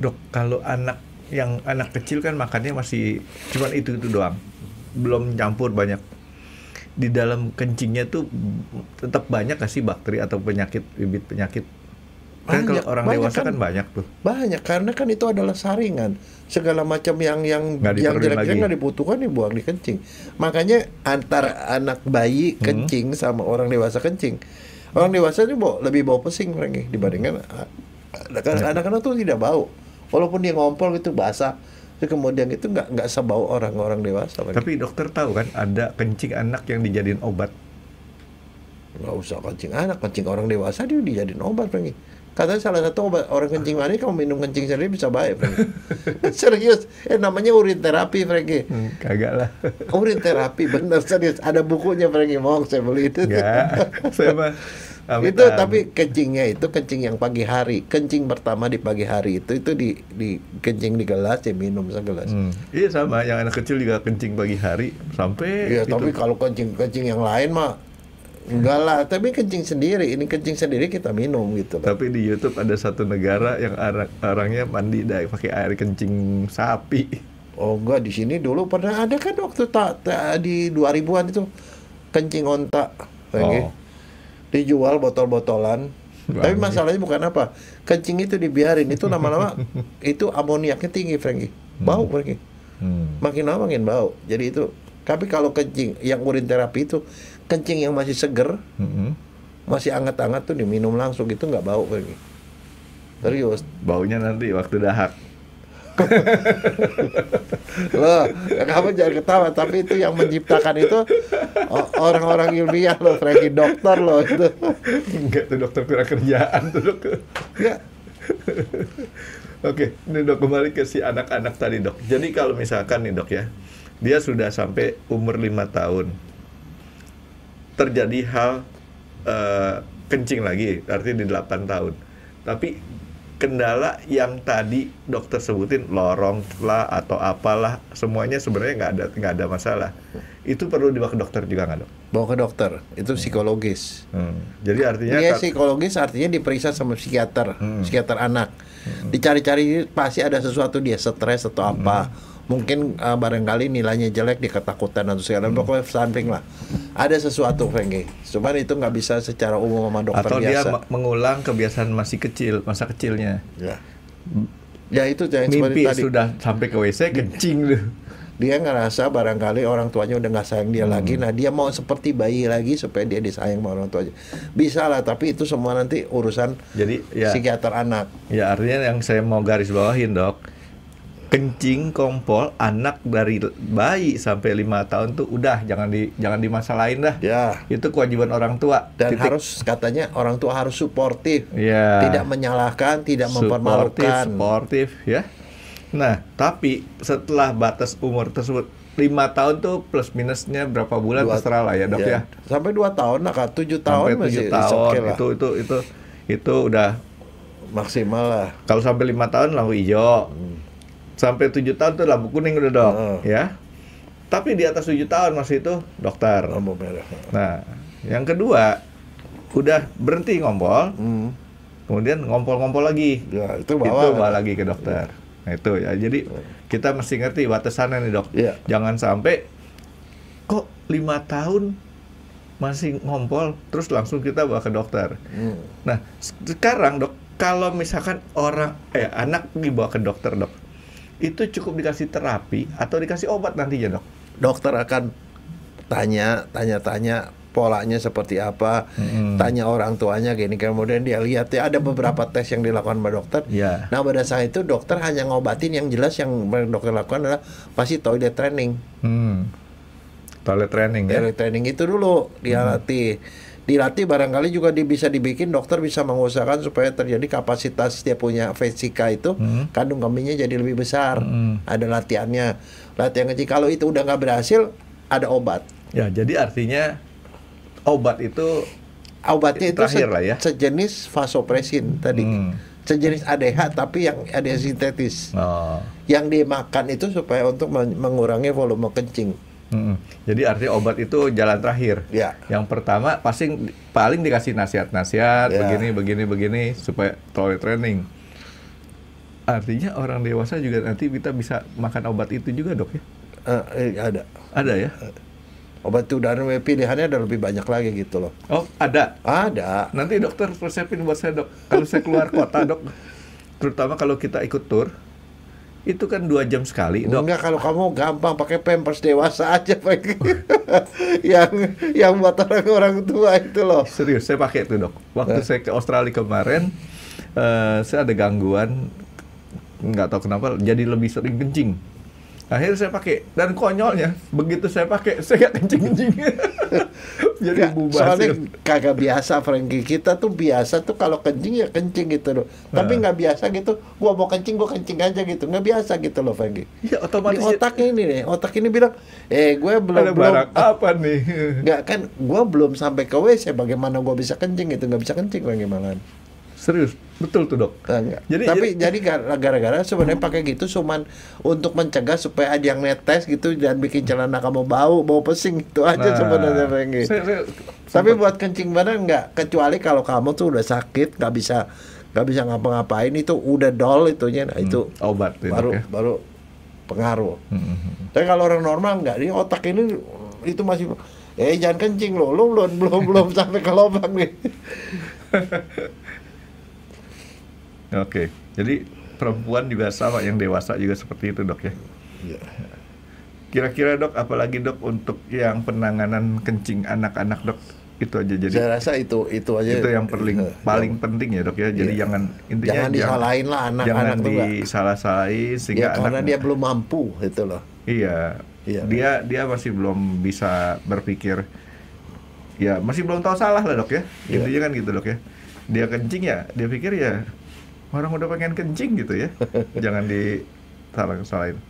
Speaker 3: Dok, kalau anak kecil kan makannya masih cuman itu doang, belum campur banyak. Di dalam kencingnya tuh tetap banyak nggak sih bakteri atau bibit penyakit? Kan kalau orang dewasa kan banyak tuh.
Speaker 2: Banyak, karena kan itu adalah saringan. Segala macam yang jelek-jelek nggak dibutuhkan dibuang di kencing. Makanya antara anak bayi kencing sama orang dewasa kencing, orang dewasa itu lebih bau pesing dibandingkan anak-anak tuh tidak bau. Walaupun dia ngompol gitu basah, kemudian itu nggak sebau orang dewasa.
Speaker 3: Tapi dokter tahu kan ada kencing anak yang dijadiin obat.
Speaker 2: Nggak usah kencing anak, kencing orang dewasa dia dijadiin obat, Franky. Katanya salah satu obat orang kencing manis, kamu minum kencing sendiri bisa baik, Franky. Serius, namanya urin terapi, Franky.
Speaker 3: Kagak lah.
Speaker 2: Urin terapi, bener serius. Ada bukunya, Franky, mau saya beli itu.
Speaker 3: Nggak, saya mah.
Speaker 2: Itu tapi kencingnya itu kencing yang pagi hari, kencing pertama di pagi hari itu di kencing di gelas, ya minum segelas.
Speaker 3: Iya sama, yang anak kecil juga kencing pagi hari sampai.
Speaker 2: Iya, tapi kalau kencing yang lain mah enggak lah, tapi kencing sendiri, ini kencing sendiri kita minum gitu.
Speaker 3: Tapi di YouTube ada satu negara yang orangnya mandi pakai air kencing sapi. Oh
Speaker 2: enggak, di sini dulu pernah ada kan waktu di 2000-an itu kencing onta. Dijual botol-botolan. Tapi masalahnya bukan apa, kencing itu dibiarin, itu lama-lama itu amoniaknya tinggi, Franky. Bau, Franky. Makin lama makin bau. Jadi itu Tapi kalau kencing yang urin terapi itu kencing yang masih seger, masih anget-anget tuh diminum langsung itu nggak bau lagi. Serius.
Speaker 3: Baunya nanti waktu dahak.
Speaker 2: Loh, kamu jangan ketawa, tapi itu yang menciptakan itu orang-orang ilmiah loh, Frankie, dokter loh itu.
Speaker 3: Enggak tuh dokter kurang kerjaan tuh dok.
Speaker 2: Ya.
Speaker 3: Oke, ini dok kembali ke si anak-anak tadi dok. Jadi kalau misalkan nih dok ya, dia sudah sampai umur 5 tahun, terjadi hal kencing lagi, artinya di 8 tahun. Tapi kendala yang tadi dokter sebutin, lorong lah atau apalah, semuanya sebenarnya nggak ada masalah. Itu perlu dibawa ke dokter juga nggak dok?
Speaker 2: Bawa ke dokter, itu psikologis.
Speaker 3: Jadi artinya
Speaker 2: Dia psikologis artinya diperiksa sama psikiater, psikiater anak. Dicari-cari pasti ada sesuatu, dia stres atau apa. Mungkin barangkali nilainya jelek, dia ketakutan atau segala pokoknya samping lah. Ada sesuatu, Frankie. Cuman itu nggak bisa secara umum sama dokter
Speaker 3: atau
Speaker 2: biasa.
Speaker 3: Dia mengulang kebiasaan masih kecil, masa kecilnya.
Speaker 2: Ya itu yang
Speaker 3: mimpi
Speaker 2: tadi.
Speaker 3: Sudah sampai ke WC kencing deh.
Speaker 2: Dia ngerasa barangkali orang tuanya udah nggak sayang dia lagi. Nah dia mau seperti bayi lagi supaya dia disayang sama orang tuanya. Bisa lah, tapi itu semua nanti urusan psikiater anak.
Speaker 3: Ya artinya yang saya mau garis bawahin dok, kencing kompol anak dari bayi sampai 5 tahun tuh udah jangan dimasalahin dah.
Speaker 2: Ya.
Speaker 3: Itu kewajiban orang tua.
Speaker 2: Dan harus katanya orang tua harus suportif.
Speaker 3: Ya.
Speaker 2: Tidak menyalahkan, tidak mempermalukan.
Speaker 3: Suportif ya. Nah, tapi setelah batas umur tersebut 5 tahun tuh plus minusnya berapa bulan terserah lah ya dok ya.
Speaker 2: Sampai 2 tahun lah, 7 tahun
Speaker 3: sampai 7
Speaker 2: masih
Speaker 3: tahun
Speaker 2: okay lah.
Speaker 3: Itu udah
Speaker 2: maksimal lah.
Speaker 3: Kalau sampai 5 tahun lampu hijau. Sampai 7 tahun tuh lampu kuning udah dok, ya. Tapi di atas 7 tahun masih itu dokter.
Speaker 2: Lampu merah.
Speaker 3: Nah, yang kedua udah berhenti ngompol, kemudian ngompol-ngompol lagi.
Speaker 2: Ya, itu bawa
Speaker 3: lagi ke dokter. Nah itu ya, jadi kita mesti ngerti batasannya nih dok. Jangan sampai kok 5 tahun masih ngompol, terus langsung kita bawa ke dokter. Nah sekarang dok, kalau misalkan anak dibawa ke dokter dok, itu cukup dikasih terapi atau dikasih obat nantinya dok?
Speaker 2: Dokter akan tanya polanya seperti apa, tanya orang tuanya gini, kemudian dia lihat ya ada beberapa tes yang dilakukan sama dokter. Nah pada saat itu dokter hanya ngobatin yang jelas, yang dokter lakukan adalah pasti toilet training.
Speaker 3: Toilet training ya?
Speaker 2: Toilet training itu dulu dia dilatih barangkali juga bisa dibikin, dokter bisa mengusahakan supaya terjadi kapasitas dia punya vesika itu, kandung kemihnya jadi lebih besar. Ada latihan kecil. Kalau itu udah nggak berhasil, ada obat.
Speaker 3: Ya jadi artinya obatnya itu
Speaker 2: terakhir
Speaker 3: lah ya,
Speaker 2: sejenis vasopresin tadi, sejenis ADH tapi yang ADH sintetis. Yang dimakan itu supaya untuk mengurangi volume kencing.
Speaker 3: Jadi artinya obat itu jalan terakhir. Yang pertama paling dikasih nasihat-nasihat begini supaya toilet training. Artinya orang dewasa juga nanti kita bisa makan obat itu juga dok ya? Ada ya?
Speaker 2: Obat itu dan pilihannya ada lebih banyak lagi gitu loh.
Speaker 3: Oh ada?
Speaker 2: Ada.
Speaker 3: Nanti dokter resepin buat saya dok. Kalau saya keluar kota dok, terutama kalau kita ikut tur, itu kan 2 jam sekali dok.
Speaker 2: Enggak, kalau kamu gampang pakai Pampers dewasa aja pakai yang buat orang tua itu loh.
Speaker 3: Serius saya pakai itu dok. Waktu saya ke Australia kemarin, saya ada gangguan, nggak tahu kenapa jadi lebih sering kencing. Akhirnya saya pakai, dan konyolnya begitu saya pakai saya nggak kencing-kencing. Jadi
Speaker 2: soalnya kagak biasa, Frankie. Kita tuh biasa tuh kalau kencing ya kencing gitu loh. Tapi nggak biasa gitu, gua mau kencing gua kencing aja gitu. Nggak biasa gitu loh, Frankie.
Speaker 3: Ya otomatis
Speaker 2: di otak ini bilang, gue belum
Speaker 3: apa nih?
Speaker 2: Nggak kan, gua belum sampai ke WC, bagaimana gua bisa kencing gitu? Nggak bisa kencing, Frankie, malahan.
Speaker 3: Serius, betul tuh dok.
Speaker 2: Jadi gara-gara sebenarnya pakai gitu cuman untuk mencegah supaya ada yang netes gitu dan bikin celana kamu bau pesing itu aja sebenarnya, Frankie. Tapi buat kencing bener nggak, kecuali kalau kamu tuh udah sakit nggak bisa ngapa-ngapain, itu udah dol itunya, nah itu
Speaker 3: obat
Speaker 2: baru pengaruh. Tapi kalau orang normal nggak, di otak ini itu masih jangan kencing lo belum sampai ke lubang nih.
Speaker 3: Oke, jadi perempuan juga sama, yang dewasa juga seperti itu dok ya. Kira-kira dok, apalagi dok untuk yang penanganan kencing anak-anak dok, itu aja jadi.
Speaker 2: Saya rasa itu aja.
Speaker 3: Itu yang paling penting ya dok ya. Jadi jangan
Speaker 2: disalahin lah anak-anak,
Speaker 3: jangan disalah-salahin sehingga
Speaker 2: karena dia belum mampu itu loh.
Speaker 3: Iya. Dia masih belum bisa berpikir. Ya masih belum tahu salah lah dok ya. Intinya kan gitu dok ya. Dia kencing ya, dia pikir ya orang udah pengen kencing gitu ya. Jangan disalahin.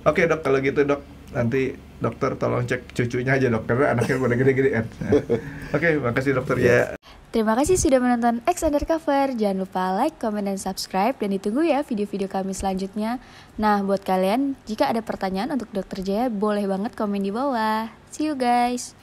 Speaker 3: Oke dok, kalau gitu dok, nanti dokter tolong cek cucunya aja dok, karena anaknya pada gede-gedean. Oke, makasih dokter ya.
Speaker 1: Terima kasih sudah menonton X Undercover. Jangan lupa like, comment, dan subscribe. Dan ditunggu ya video-video kami selanjutnya. Nah, buat kalian, jika ada pertanyaan untuk Dokter Jaya, boleh banget komen di bawah. See you guys.